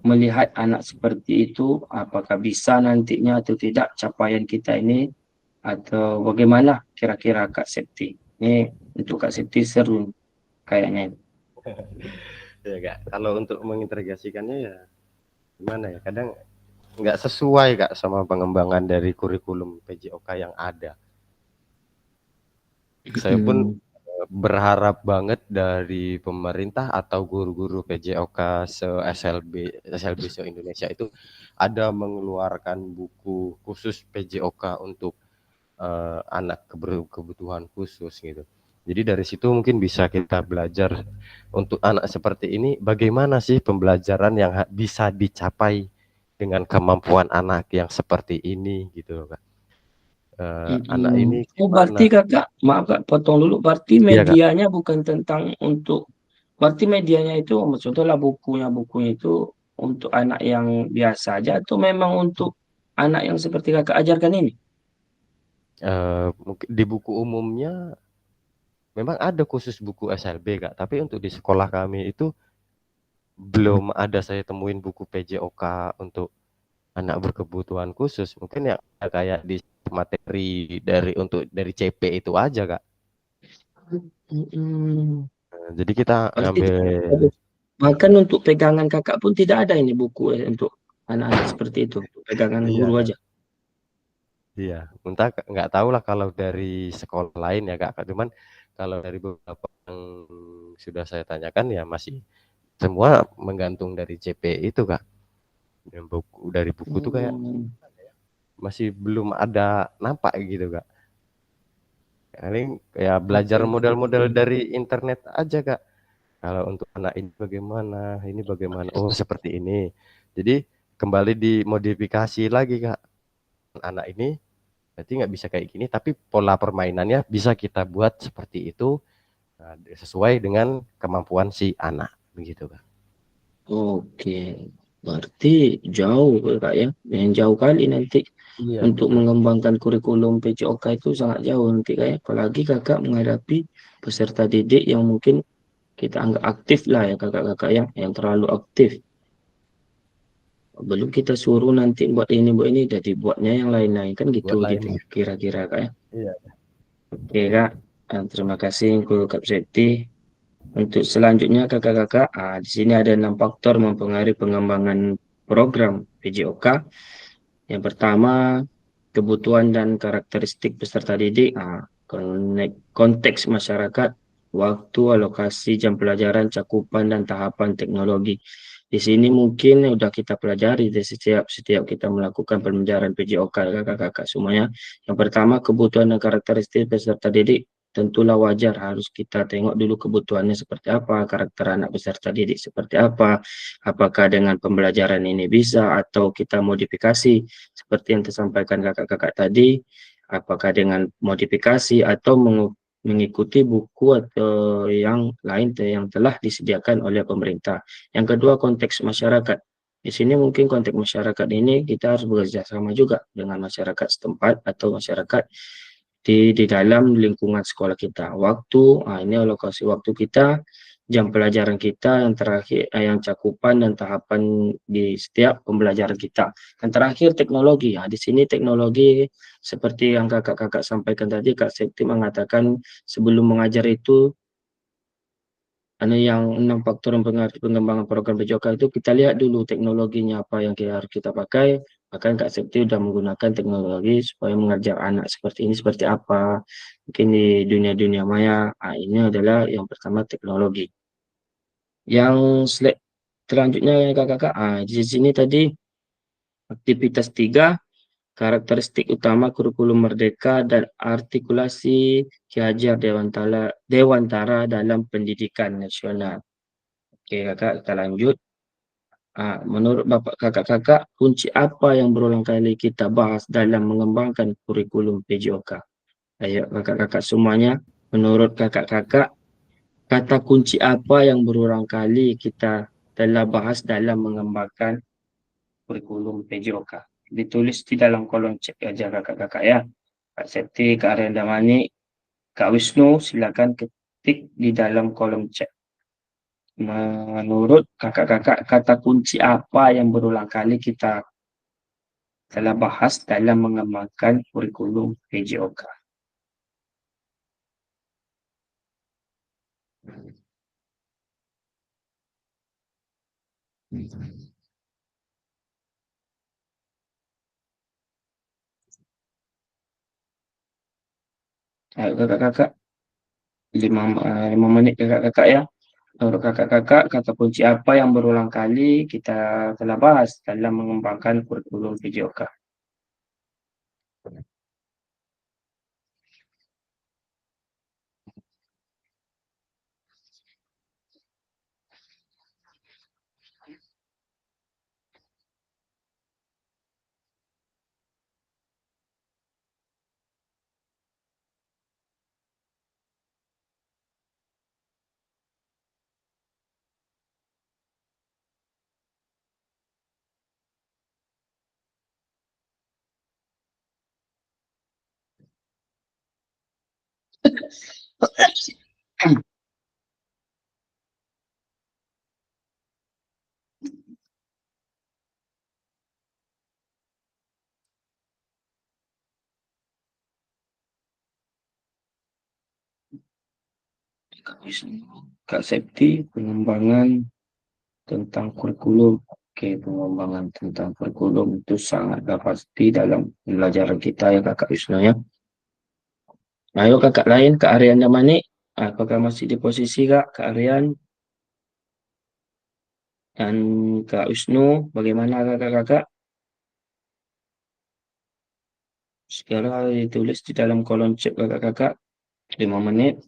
Speaker 1: melihat anak seperti itu, apakah bisa nantinya atau tidak capaian kita ini, atau bagaimana kira-kira Kak Septi? Ini untuk Kak Septi seru kayaknya.
Speaker 2: Ya Kak, kalau untuk mengintegrasikannya ya gimana ya, kadang nggak sesuai Kak sama pengembangan dari kurikulum PJOK yang ada. Saya pun berharap banget dari pemerintah atau guru-guru PJOK SLB se-Indonesia itu ada mengeluarkan buku khusus PJOK untuk anak kebutuhan khusus gitu. Jadi dari situ mungkin bisa kita belajar untuk anak seperti ini, bagaimana sih pembelajaran yang bisa dicapai dengan kemampuan anak yang seperti ini gitu Kak. Anak ini
Speaker 1: Oh, berarti kakak, maaf kak, potong dulu. Berarti
Speaker 2: iya Kak.
Speaker 1: medianya bukan tentang untuk, berarti medianya itu maksudnya lah bukunya itu untuk anak yang biasa aja atau memang untuk anak yang seperti kakak ajarkan ini?
Speaker 2: Mungkin di buku umumnya memang ada khusus buku SLB Kak, tapi untuk di sekolah kami itu belum ada saya temuin buku PJOK untuk anak berkebutuhan khusus. Mungkin ya kayak di materi dari CP itu aja Kak.
Speaker 1: Mm-mm.
Speaker 2: Jadi kita
Speaker 1: Berarti
Speaker 2: ngambil
Speaker 1: bahkan untuk pegangan kakak pun tidak ada ini buku untuk anak-anak seperti itu, untuk pegangan
Speaker 2: iya
Speaker 1: guru
Speaker 2: Kak.
Speaker 1: aja.
Speaker 2: Iya, entah nggak tahu lah kalau dari sekolah lain ya Kak. Cuman kalau dari beberapa yang sudah saya tanyakan ya masih semua menggantung dari CP itu Kak. Yang dari buku tuh kayak
Speaker 1: Hmm.
Speaker 2: masih belum ada nampak gitu Kak. Paling kayak belajar
Speaker 1: Oke.
Speaker 2: model-model dari internet aja Kak. Kalau untuk anak ini bagaimana, oh seperti ini. Jadi kembali dimodifikasi lagi Kak. Anak ini berarti nggak bisa kayak gini, tapi pola permainannya bisa kita buat seperti itu, sesuai dengan kemampuan si anak, begitu Kak.
Speaker 1: Oke, berarti jauh Kak ya, yang jauh kali nanti
Speaker 2: Iya
Speaker 1: untuk
Speaker 2: betul.
Speaker 1: mengembangkan kurikulum PJOK itu sangat jauh nanti Kak ya. Apalagi kakak menghadapi peserta didik yang mungkin kita anggap aktif lah ya kakak-kakak yang terlalu aktif. Belum kita suruh nanti buat ini, jadi buatnya yang lain-lain kan gitu
Speaker 2: Buat
Speaker 1: gitu
Speaker 2: lain.
Speaker 1: kira-kira Kak ya.
Speaker 2: Iya.
Speaker 1: Oke Kak, terima kasih Kak Septi. Untuk selanjutnya kakak-kakak, di sini ada 6 faktor mempengaruhi pengembangan program PJOK. Yang pertama, kebutuhan dan karakteristik peserta didik, konteks masyarakat, waktu, alokasi jam pelajaran, cakupan dan tahapan teknologi. Di sini mungkin sudah kita pelajari di setiap kita melakukan pembelajaran PJOK kakak-kakak semuanya. Yang pertama, kebutuhan dan karakteristik peserta didik. Tentulah wajar harus kita tengok dulu kebutuhannya seperti apa, karakter anak peserta didik seperti apa, apakah dengan pembelajaran ini bisa atau kita modifikasi seperti yang disampaikan kakak-kakak tadi, apakah dengan modifikasi atau mengikuti buku atau yang lain yang telah disediakan oleh pemerintah. Yang kedua, konteks masyarakat. Di sini mungkin konteks masyarakat ini kita harus bekerja sama juga dengan masyarakat setempat atau masyarakat di dalam lingkungan sekolah kita. Waktu, ini alokasi waktu kita, jam pelajaran kita yang terakhir, yang cakupan dan tahapan di setiap pembelajaran kita. Yang terakhir teknologi. Di sini teknologi seperti yang kakak-kakak sampaikan tadi, Kak Septi mengatakan sebelum mengajar itu ada yang 6 faktor yang pengembangan program PJOK itu kita lihat dulu teknologinya apa yang harus kita pakai, Bahkan Kak Septi sudah menggunakan teknologi supaya mengajar anak seperti ini seperti apa. Mungkin di dunia-dunia maya, ini adalah yang pertama teknologi. Yang selanjutnya kakak-kakak, di sini tadi aktivitas 3, karakteristik utama kurikulum Merdeka dan artikulasi Ki Hajar Dewantara dalam pendidikan nasional. Oke kakak, kita lanjut. Menurut Bapak kakak-kakak, kunci apa yang berulang kali kita bahas dalam mengembangkan kurikulum PJOK? Ayo kakak-kakak semuanya, menurut kakak-kakak, kata kunci apa yang berulang kali kita telah bahas dalam mengembangkan kurikulum PJOK? Ditulis di dalam kolom chat aja kakak-kakak ya. Kak Septi, Kak Arenda Mani, Kak Wisnu, silakan ketik di dalam kolom chat. Menurut kakak-kakak, kata kunci apa yang berulang kali kita telah bahas dalam mengembangkan kurikulum PJOK? Ayo kakak-kakak, 5 menit kakak-kakak ya. Menurut kakak-kakak, kata kunci apa yang berulang kali kita telah bahas dalam mengembangkan kurikulum PJOK? Kak Septi, pengembangan tentang kurikulum. Oke, pengembangan tentang kurikulum itu sangatlah pasti dalam pelajaran kita ya Kakak Wisnu ya. Ayo kakak lain, Kak Aryan Damani, apakah masih di posisi Kak Aryan dan Kak Wisnu, bagaimana kakak-kakak? Segera ditulis di dalam kolom chat kakak-kakak, 5 menit.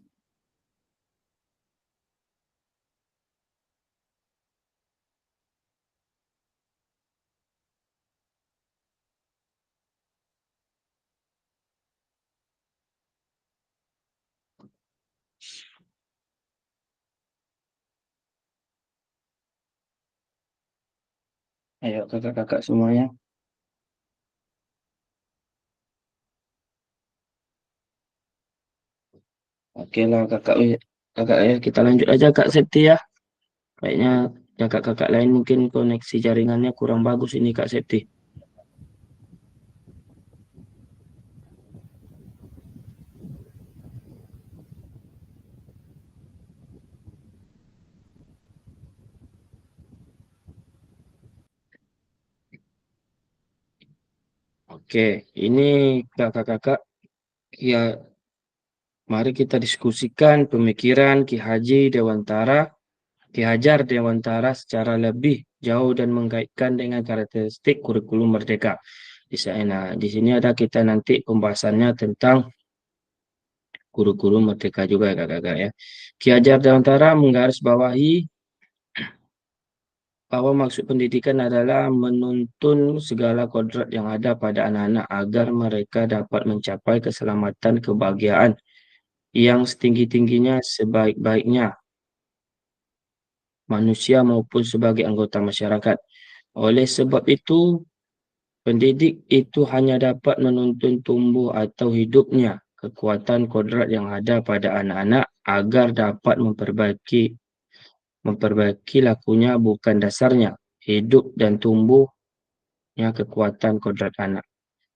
Speaker 1: Ayo kakak-kakak semuanya. Oke lah kakak ya, kita lanjut aja Kak Septi ya. Kayaknya kakak-kakak lain mungkin koneksi jaringannya kurang bagus ini Kak Septi. Oke, ini kakak-kakak ya, mari kita diskusikan pemikiran Ki Hajar Dewantara secara lebih jauh dan mengkaitkan dengan karakteristik kurikulum Merdeka. Di sini ada kita nanti pembahasannya tentang kurikulum Merdeka juga ya kakak-kakak ya. Ki Hajar Dewantara menggarisbawahi bahwa maksud pendidikan adalah menuntun segala kodrat yang ada pada anak-anak agar mereka dapat mencapai keselamatan kebahagiaan yang setinggi-tingginya sebaik-baiknya manusia maupun sebagai anggota masyarakat. Oleh sebab itu, pendidik itu hanya dapat menuntun tumbuh atau hidupnya kekuatan kodrat yang ada pada anak-anak agar dapat memperbaiki lakunya bukan dasarnya, hidup dan tumbuhnya kekuatan kodrat anak.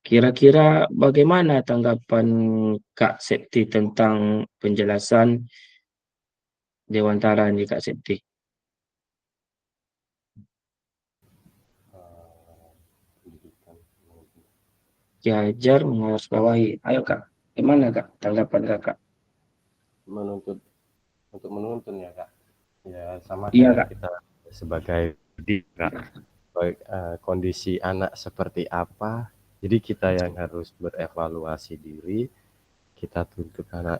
Speaker 1: Kira-kira bagaimana tanggapan Kak Septi tentang penjelasan Dewantara ini Kak Septi?
Speaker 2: pendidikan.
Speaker 1: Ki Hajar menggarisbawahi. Ayo Kak, gimana Kak tanggapan Kakak?
Speaker 2: Menuntut untuk menuntun ya Kak. Ya sama
Speaker 1: Iya
Speaker 2: kayak
Speaker 1: Kak.
Speaker 2: kita sebagai pendidik Kak. Baik, kondisi anak seperti apa, jadi kita yang harus berevaluasi diri, kita tuntun anak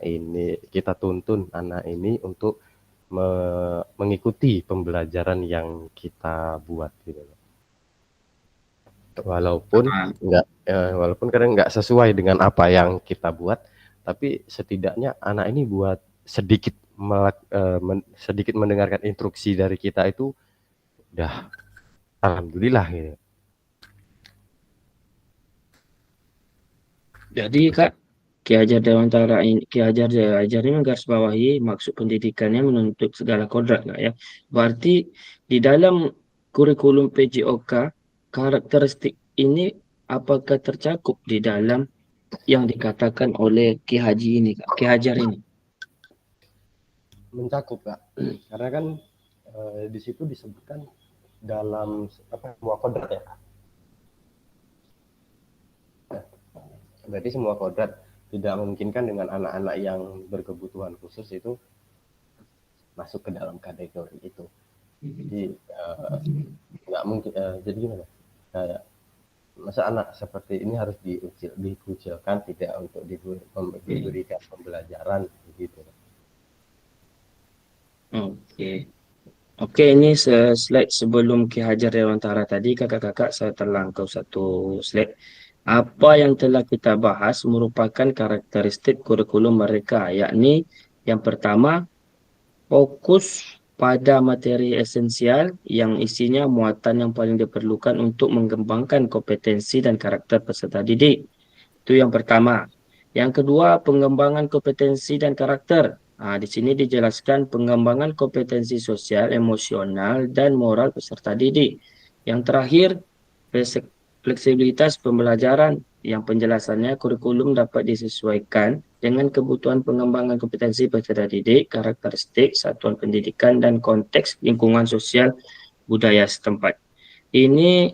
Speaker 2: ini untuk mengikuti pembelajaran yang kita buat gitu loh.
Speaker 1: Ah,
Speaker 2: Walaupun kadang nggak sesuai dengan apa yang kita buat, tapi setidaknya anak ini buat sedikit mendengarkan instruksi dari kita itu udah alhamdulillah gitu.
Speaker 1: Jadi Kak, Ki Hajar Dewantara ini, Ki Hajar Dewantara ini menggarisbawahi maksud pendidikannya menuntut segala kodrat Kak ya. Berarti di dalam kurikulum PJOK, karakteristik ini apakah tercakup di dalam yang dikatakan oleh Ki Haji ini Kak, Ki Hajar ini?
Speaker 2: Mencakup Kak, karena kan di situ disebutkan dalam semua kodrat ya. Berarti semua kodrat tidak memungkinkan dengan anak-anak yang berkebutuhan khusus itu masuk ke dalam kategori itu. Jadi nggak mungkin. Jadi gimana? Kayak masa anak seperti ini harus dikucilkan tidak untuk diberikan pembelajaran begitu.
Speaker 1: Oke. Oke, ini slide sebelum Ki Hajar Dewantara tadi, kakak-kakak saya terlangkau satu slide. Apa yang telah kita bahas merupakan karakteristik kurikulum mereka, yakni yang pertama, fokus pada materi esensial yang isinya muatan yang paling diperlukan untuk mengembangkan kompetensi dan karakter peserta didik. Itu yang pertama. Yang kedua, pengembangan kompetensi dan karakter. Di sini dijelaskan pengembangan kompetensi sosial, emosional, dan moral peserta didik. Yang terakhir, fleksibilitas pembelajaran yang penjelasannya kurikulum dapat disesuaikan dengan kebutuhan pengembangan kompetensi peserta didik, karakteristik satuan pendidikan, dan konteks lingkungan sosial budaya setempat. Ini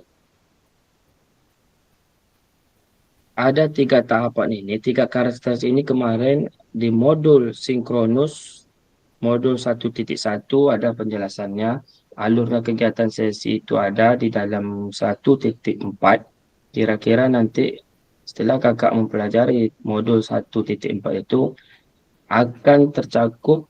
Speaker 1: ada 3 tahapan ini, 3 karakteristik ini kemarin di modul sinkronus, modul 1.1 ada penjelasannya, alurnya kegiatan sesi itu ada di dalam 1.4. Kira-kira nanti setelah kakak mempelajari modul 1.4 itu akan tercakup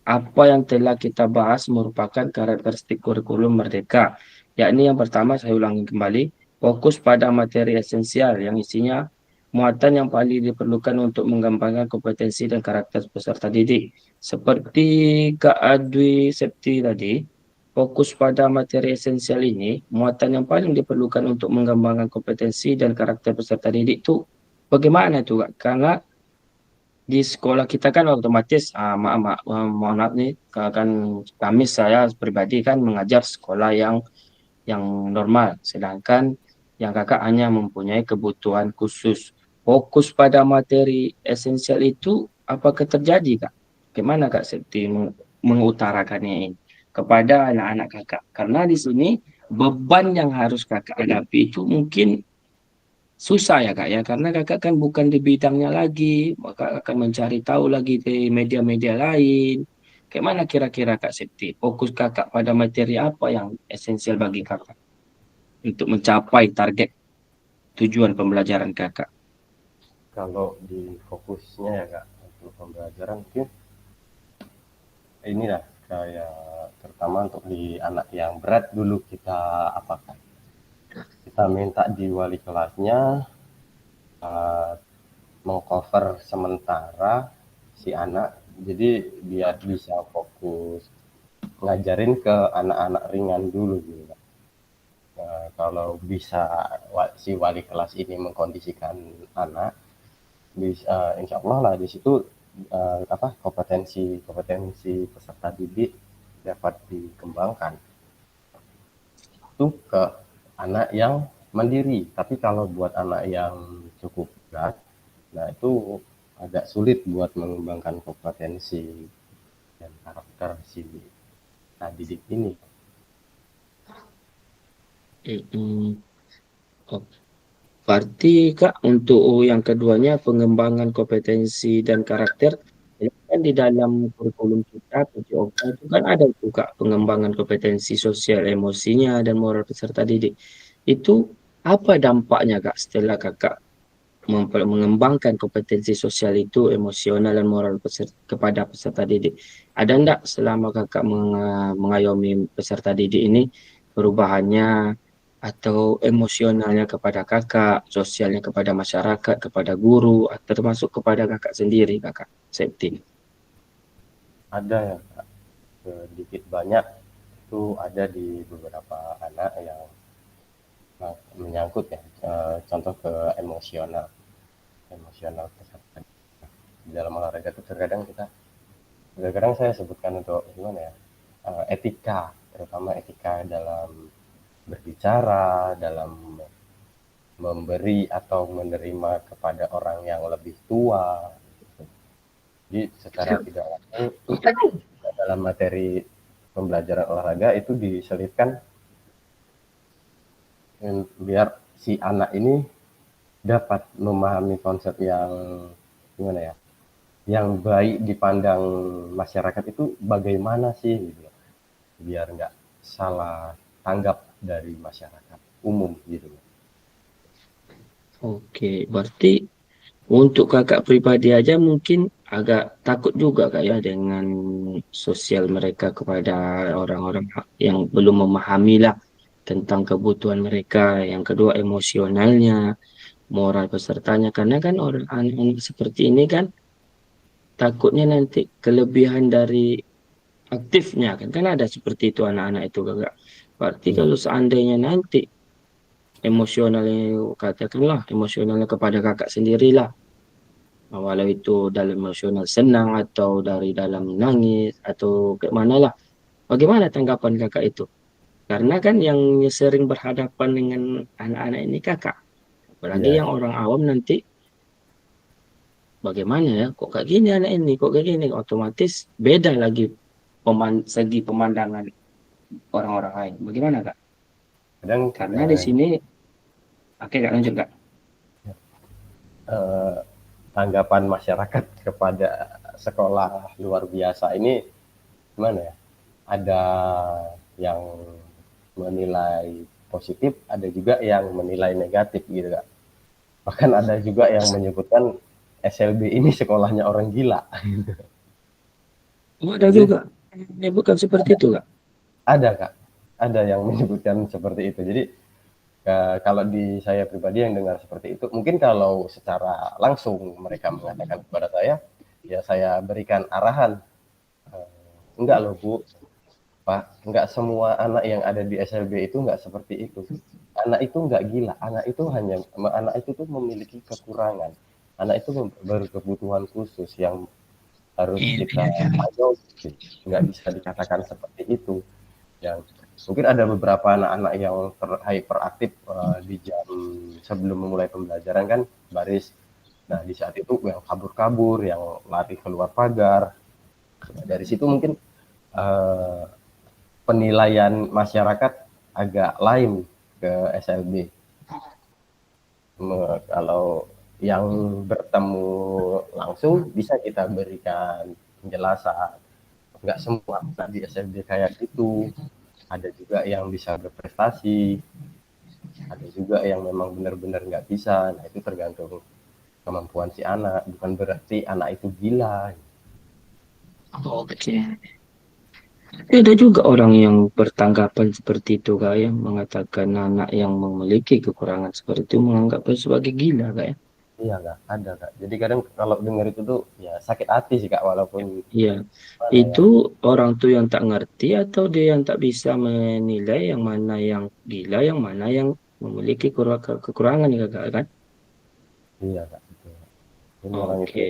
Speaker 1: apa yang telah kita bahas merupakan karakteristik kurikulum merdeka. Yakni yang pertama, saya ulangi kembali, fokus pada materi esensial yang isinya muatan yang paling diperlukan untuk mengembangkan kompetensi dan karakter peserta didik. Seperti Kak Adwi Septi tadi, fokus pada materi esensial ini, muatan yang paling diperlukan untuk mengembangkan kompetensi dan karakter peserta didik itu bagaimana itu Kak? Karena di sekolah kita kan otomatis mohon maaf nih kan kami saya pribadi kan mengajar sekolah yang normal, sedangkan yang kakak hanya mempunyai kebutuhan khusus. Fokus pada materi esensial itu apakah terjadi kak? Gimana kak Septi mengutarakannya ini kepada anak-anak kakak? Karena di sini beban yang harus kakak hadapi itu mungkin susah ya kak ya, karena kakak kan bukan di bidangnya lagi, maka akan mencari tahu lagi di media-media lain. Kayak mana kira-kira kak Septi? Fokus kakak pada materi apa yang esensial bagi kakak untuk mencapai target tujuan pembelajaran kakak?
Speaker 2: Kalau di fokusnya ya Kak untuk pembelajaran mungkin inilah kayak terutama untuk di anak yang berat dulu kita apakan. Kita minta di wali kelasnya mengcover sementara si anak jadi biar bisa fokus ngajarin ke anak-anak ringan dulu gitu. Kalau bisa si wali kelas ini mengkondisikan anak bisa insya Allah lah di situ kompetensi peserta didik dapat dikembangkan itu ke anak yang mandiri. Tapi kalau buat anak yang cukup berat, nah itu agak sulit buat mengembangkan kompetensi dan karakter si didik ini.
Speaker 1: Oh, Berarti Kak, untuk yang keduanya pengembangan kompetensi dan karakter, ini kan di dalam kurikulum kita PJOK itu kan ada tuh Kak pengembangan kompetensi sosial emosinya dan moral peserta didik. Itu apa dampaknya Kak setelah Kakak mengembangkan kompetensi sosial itu emosional dan moral kepada peserta didik? Ada enggak selama Kakak mengayomi peserta didik ini perubahannya atau emosionalnya kepada kakak, sosialnya kepada masyarakat, kepada guru, termasuk kepada kakak sendiri, kakak Septi?
Speaker 2: Ada ya Kak, sedikit banyak itu ada di beberapa anak yang menyangkut ya, contoh ke emosional peserta. Di dalam olahraga itu terkadang saya sebutkan untuk gimana ya, etika, terutama etika dalam berbicara, dalam memberi atau menerima kepada orang yang lebih tua. Jadi secara tidak langsung dalam materi pembelajaran olahraga itu diselipkan biar si anak ini dapat memahami konsep yang gimana ya, yang baik dipandang masyarakat itu bagaimana sih gitu, biar nggak salah tanggap dari masyarakat umum gitu.
Speaker 1: Oke, berarti untuk kakak pribadi aja mungkin agak takut juga kak ya dengan sosial mereka kepada orang-orang yang belum memahami lah tentang kebutuhan mereka. Yang kedua emosionalnya, moral pesertanya. Karena kan orang anak-anak seperti ini kan takutnya nanti kelebihan dari aktifnya kan ada seperti itu anak-anak itu kakak. Berarti kalau seandainya nanti emosionalnya katakanlah emosionalnya kepada kakak sendirilah, walau itu dalam emosional senang atau dari dalam nangis atau ke mana lah, bagaimana tanggapan kakak itu? Karena kan yang sering berhadapan dengan anak-anak ini kakak, apalagi
Speaker 2: Iya,
Speaker 1: yang orang awam nanti bagaimana ya, kok kayak gini anak ini, kok kayak gini, otomatis beda lagi segi pemandangan orang-orang lain. Bagaimana kak?
Speaker 2: kadang
Speaker 1: Karena di sini, oke kak lanjut kak.
Speaker 2: tanggapan masyarakat kepada sekolah luar biasa ini gimana ya? Ada yang menilai positif, ada juga yang menilai negatif gitu Kak. Bahkan ada juga yang menyebutkan SLB ini sekolahnya orang gila.
Speaker 1: Oh, ada
Speaker 2: Jadi
Speaker 1: juga, ini bukan seperti itu kak.
Speaker 2: ada Kak, ada yang menyebutkan seperti itu. Jadi kalau di saya pribadi yang dengar seperti itu, mungkin kalau secara langsung mereka mengatakan kepada saya, ya saya berikan arahan, enggak loh Bu, Pak, enggak semua anak yang ada di SLB itu enggak seperti itu. Anak itu enggak gila, anak itu tuh memiliki kekurangan. Anak itu berkebutuhan khusus yang harus kita ayomi. Enggak bisa dikatakan seperti itu. Yang mungkin ada beberapa anak-anak yang hyperaktif di jam sebelum memulai pembelajaran kan baris. Nah di saat itu yang kabur-kabur, yang lari keluar pagar. Nah, dari situ mungkin penilaian masyarakat agak lain ke SLB. Kalau yang bertemu langsung bisa kita berikan penjelasan. Nggak semua di SLB kayak gitu. Ada juga yang bisa berprestasi, ada juga yang memang benar-benar nggak bisa. Nah itu tergantung kemampuan si anak. Bukan berarti anak itu gila.
Speaker 1: Oke. Tapi ada juga orang yang bertanggapan seperti itu kak ya, mengatakan anak yang memiliki kekurangan seperti itu menganggapnya sebagai gila kak ya.
Speaker 2: Iya nggak ada Kak. Jadi kadang kalau dengar itu tuh ya sakit hati sih Kak, walaupun
Speaker 1: Iya,
Speaker 2: mana ya.
Speaker 1: itu orang tuh yang tak ngerti atau dia yang tak bisa menilai yang mana yang gila, yang mana yang memiliki kekurangan ya kakak kan?
Speaker 2: Iya Kak. Gitu. Jadi orang itu
Speaker 1: Oke,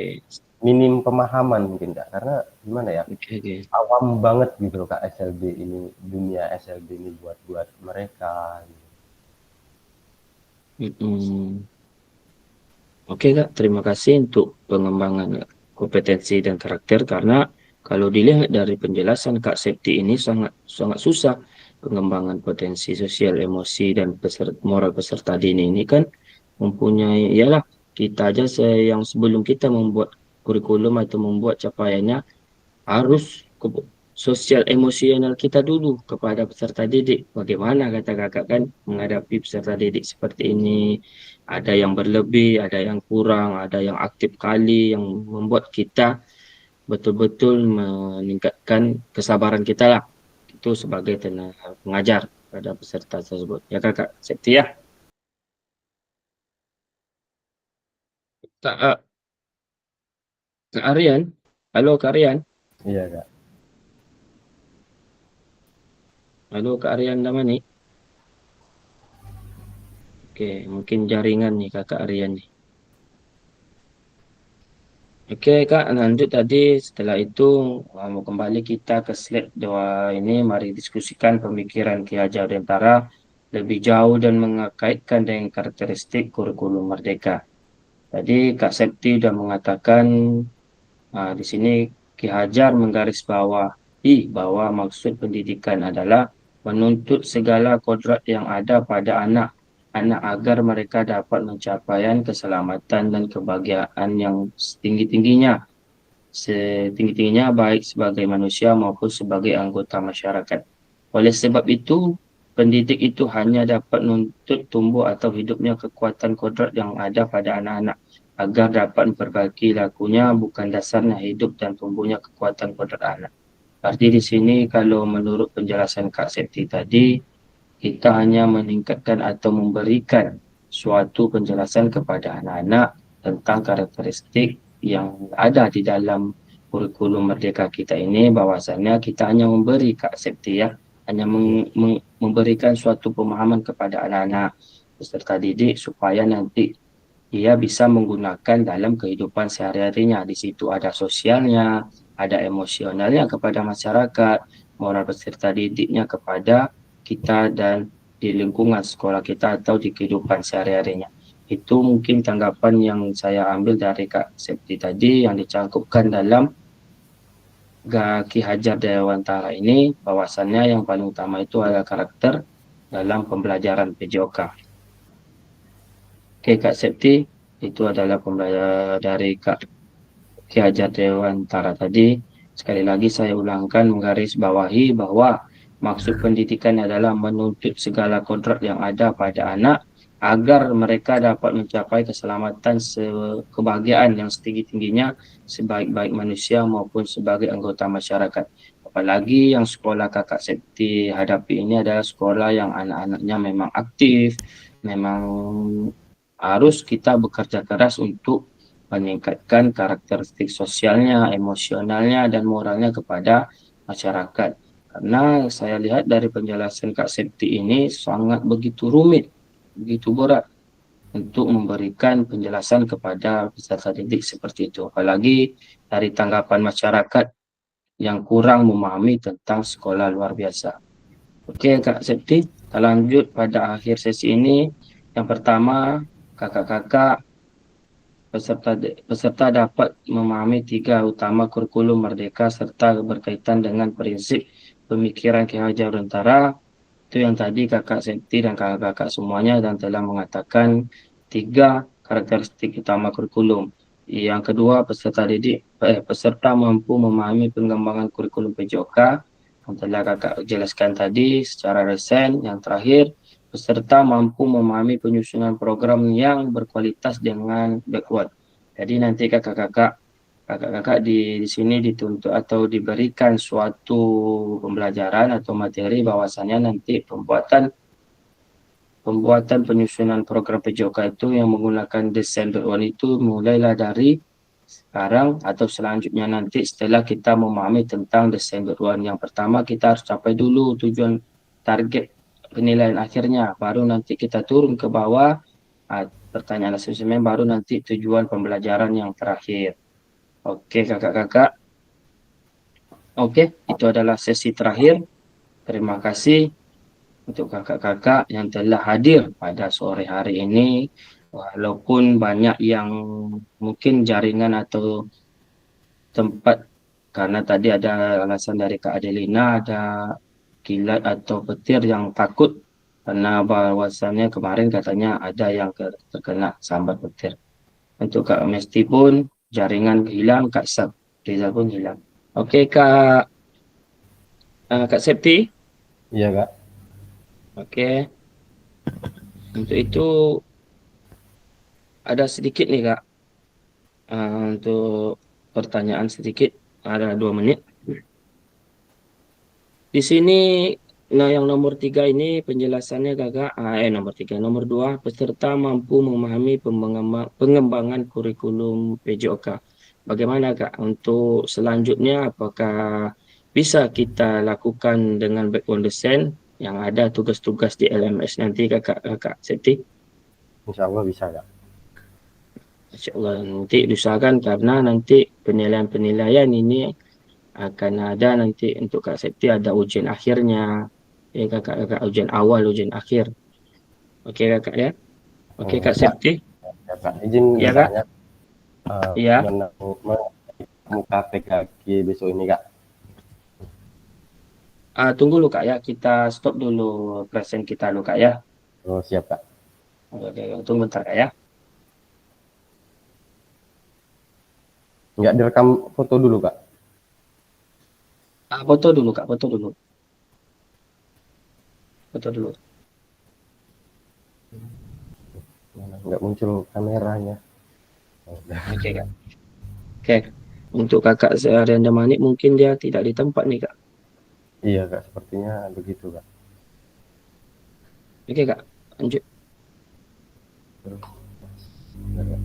Speaker 2: minim pemahaman mungkin Kak. Karena gimana ya,
Speaker 1: oke, oke.
Speaker 2: awam banget gitu loh Kak SLB ini, dunia SLB ini buat mereka.
Speaker 1: Mm-mm. Oke kak, terima kasih untuk pengembangan kompetensi dan karakter karena kalau dilihat dari penjelasan Kak Septi ini sangat sangat susah pengembangan potensi sosial emosi dan moral peserta didik ini kan mempunyai, ialah kita aja yang sebelum kita membuat kurikulum atau membuat capaiannya harus sosial emosional kita dulu kepada peserta didik. Bagaimana kata kakak kan menghadapi peserta didik seperti ini. Ada yang berlebih, ada yang kurang, ada yang aktif kali, yang membuat kita betul-betul meningkatkan kesabaran kita lah. Itu sebagai tenaga pengajar pada peserta tersebut. Ya kakak, setia. Kak, Kak Aryan. Halo Kak Aryan.
Speaker 2: Iya Kak.
Speaker 1: Halo Kak Aryan Damani. Oke, mungkin jaringan nih Kakak Aryan nih. Oke Kak, lanjut tadi setelah itu mau kembali kita ke slide 2 ini. Mari diskusikan pemikiran Ki Hajar Dewantara lebih jauh dan mengaitkan dengan karakteristik kurikulum Merdeka. Tadi Kak Septi sudah mengatakan di sini Ki Hajar menggarisbawahi bahwa maksud pendidikan adalah menuntut segala kodrat yang ada pada anak agar mereka dapat mencapai keselamatan dan kebahagiaan yang setinggi-tingginya baik sebagai manusia maupun sebagai anggota masyarakat. Oleh sebab itu, pendidik itu hanya dapat menuntut tumbuh atau hidupnya kekuatan kodrat yang ada pada anak-anak agar dapat memperbaiki lakunya bukan dasarnya hidup dan tumbuhnya kekuatan kodrat anak. Arti di sini kalau menurut penjelasan Kak Septi tadi, kita hanya meningkatkan atau memberikan suatu penjelasan kepada anak-anak tentang karakteristik yang ada di dalam kurikulum Merdeka kita ini, bahwasannya kita hanya memberi Kak Septi ya, hanya memberikan suatu pemahaman kepada anak-anak peserta didik supaya nanti ia bisa menggunakan dalam kehidupan sehari-harinya. Di situ ada sosialnya, ada emosionalnya kepada masyarakat, moral peserta didiknya kepada kita dan di lingkungan sekolah kita atau di kehidupan sehari-harinya. Itu mungkin tanggapan yang saya ambil dari Kak Septi tadi yang dicangkupkan dalam Ki Hajar Dewantara ini, bahwasannya yang paling utama itu adalah karakter dalam pembelajaran PJOK. Oke Kak Septi, itu adalah pembelajaran dari Ki Hajar Dewantara tadi. Sekali lagi saya ulangkan menggarisbawahi bahwa maksud pendidikan adalah menuntut segala kodrat yang ada pada anak agar mereka dapat mencapai keselamatan kebahagiaan yang setinggi-tingginya sebaik-baik manusia maupun sebagai anggota masyarakat. Apalagi yang sekolah Kakak Septi hadapi ini adalah sekolah yang anak-anaknya memang aktif, memang harus kita bekerja keras untuk meningkatkan karakteristik sosialnya, emosionalnya, dan moralnya kepada masyarakat. Karena saya lihat dari penjelasan Kak Septi ini sangat begitu rumit, begitu berat untuk memberikan penjelasan kepada peserta didik seperti itu. Apalagi dari tanggapan masyarakat yang kurang memahami tentang sekolah luar biasa. Oke Kak Septi, kita lanjut pada akhir sesi ini. Yang pertama, kakak-kakak peserta dapat memahami 3 utama kurikulum Merdeka serta berkaitan dengan prinsip pemikiran Ki Hajar Dewantara. Itu yang tadi Kakak Septi dan kakak-kakak semuanya dan telah mengatakan 3 karakteristik utama kurikulum. Yang kedua, peserta mampu memahami pengembangan kurikulum PJOK yang telah kakak jelaskan tadi secara resen. Yang terakhir, peserta mampu memahami penyusunan program yang berkualitas dengan backward. Jadi nanti kakak-kakak di sini dituntut atau diberikan suatu pembelajaran atau materi bahwasannya nanti pembuatan penyusunan program PJOK itu yang menggunakan desain backward itu mulailah dari sekarang atau selanjutnya nanti setelah kita memahami tentang desain backward. Yang pertama kita harus capai dulu tujuan target penilaian akhirnya, baru nanti kita turun ke bawah pertanyaan asesmen, baru nanti tujuan pembelajaran yang terakhir. Oke kakak-kakak, oke itu adalah sesi terakhir. Terima kasih untuk kakak-kakak yang telah hadir pada sore hari ini, walaupun banyak yang mungkin jaringan atau tempat, karena tadi ada alasan dari Kak Adelina, ada kilat atau petir yang takut karena bahwasannya kemarin katanya ada yang terkena sambar petir. Untuk Kak Mesti pun jaringan hilang, Kak Rizal pun hilang. Oke Kak, Kak Septi,
Speaker 2: Iya Kak.
Speaker 1: oke. Untuk itu ada sedikit nih Kak, untuk pertanyaan sedikit, ada 2 menit. Di sini, nah yang nomor 3 ini penjelasannya Kakak, nomor 3, nomor 2, peserta mampu memahami pengembangan kurikulum PJOK. Bagaimana Kak untuk selanjutnya, apakah bisa kita lakukan dengan background design yang ada tugas-tugas di LMS nanti Kakak Septi?
Speaker 2: Insya Allah bisa Kak.
Speaker 1: Insya Allah nanti diusahakan karena nanti penilaian-penilaian ini akan ada nanti untuk Kak Septi ada ujian akhirnya. Ya kakak ujian awal, ujian akhir. Oke kakak ya. Oke Kak
Speaker 2: Kak,
Speaker 1: Septi.
Speaker 2: ya, Kak. Izin
Speaker 1: Ya Kak.
Speaker 2: bertanya
Speaker 1: Ya.
Speaker 2: muka PKG besok ini Kak.
Speaker 1: Tunggu dulu Kak ya. Kita stop dulu present kita dulu Kak ya.
Speaker 2: Oh siap Kak.
Speaker 1: Oke, tunggu bentar Kak ya.
Speaker 2: Nggak direkam foto dulu Kak.
Speaker 1: Foto dulu Kak, foto dulu. Foto dulu.
Speaker 2: Nggak muncul kameranya.
Speaker 1: Oke Kak. Oke. Untuk kakak Rianda Manik mungkin dia tidak di tempat nih Kak.
Speaker 2: Iya Kak, sepertinya begitu Kak.
Speaker 1: Oke Kak, lanjut.
Speaker 2: Benar, Kak.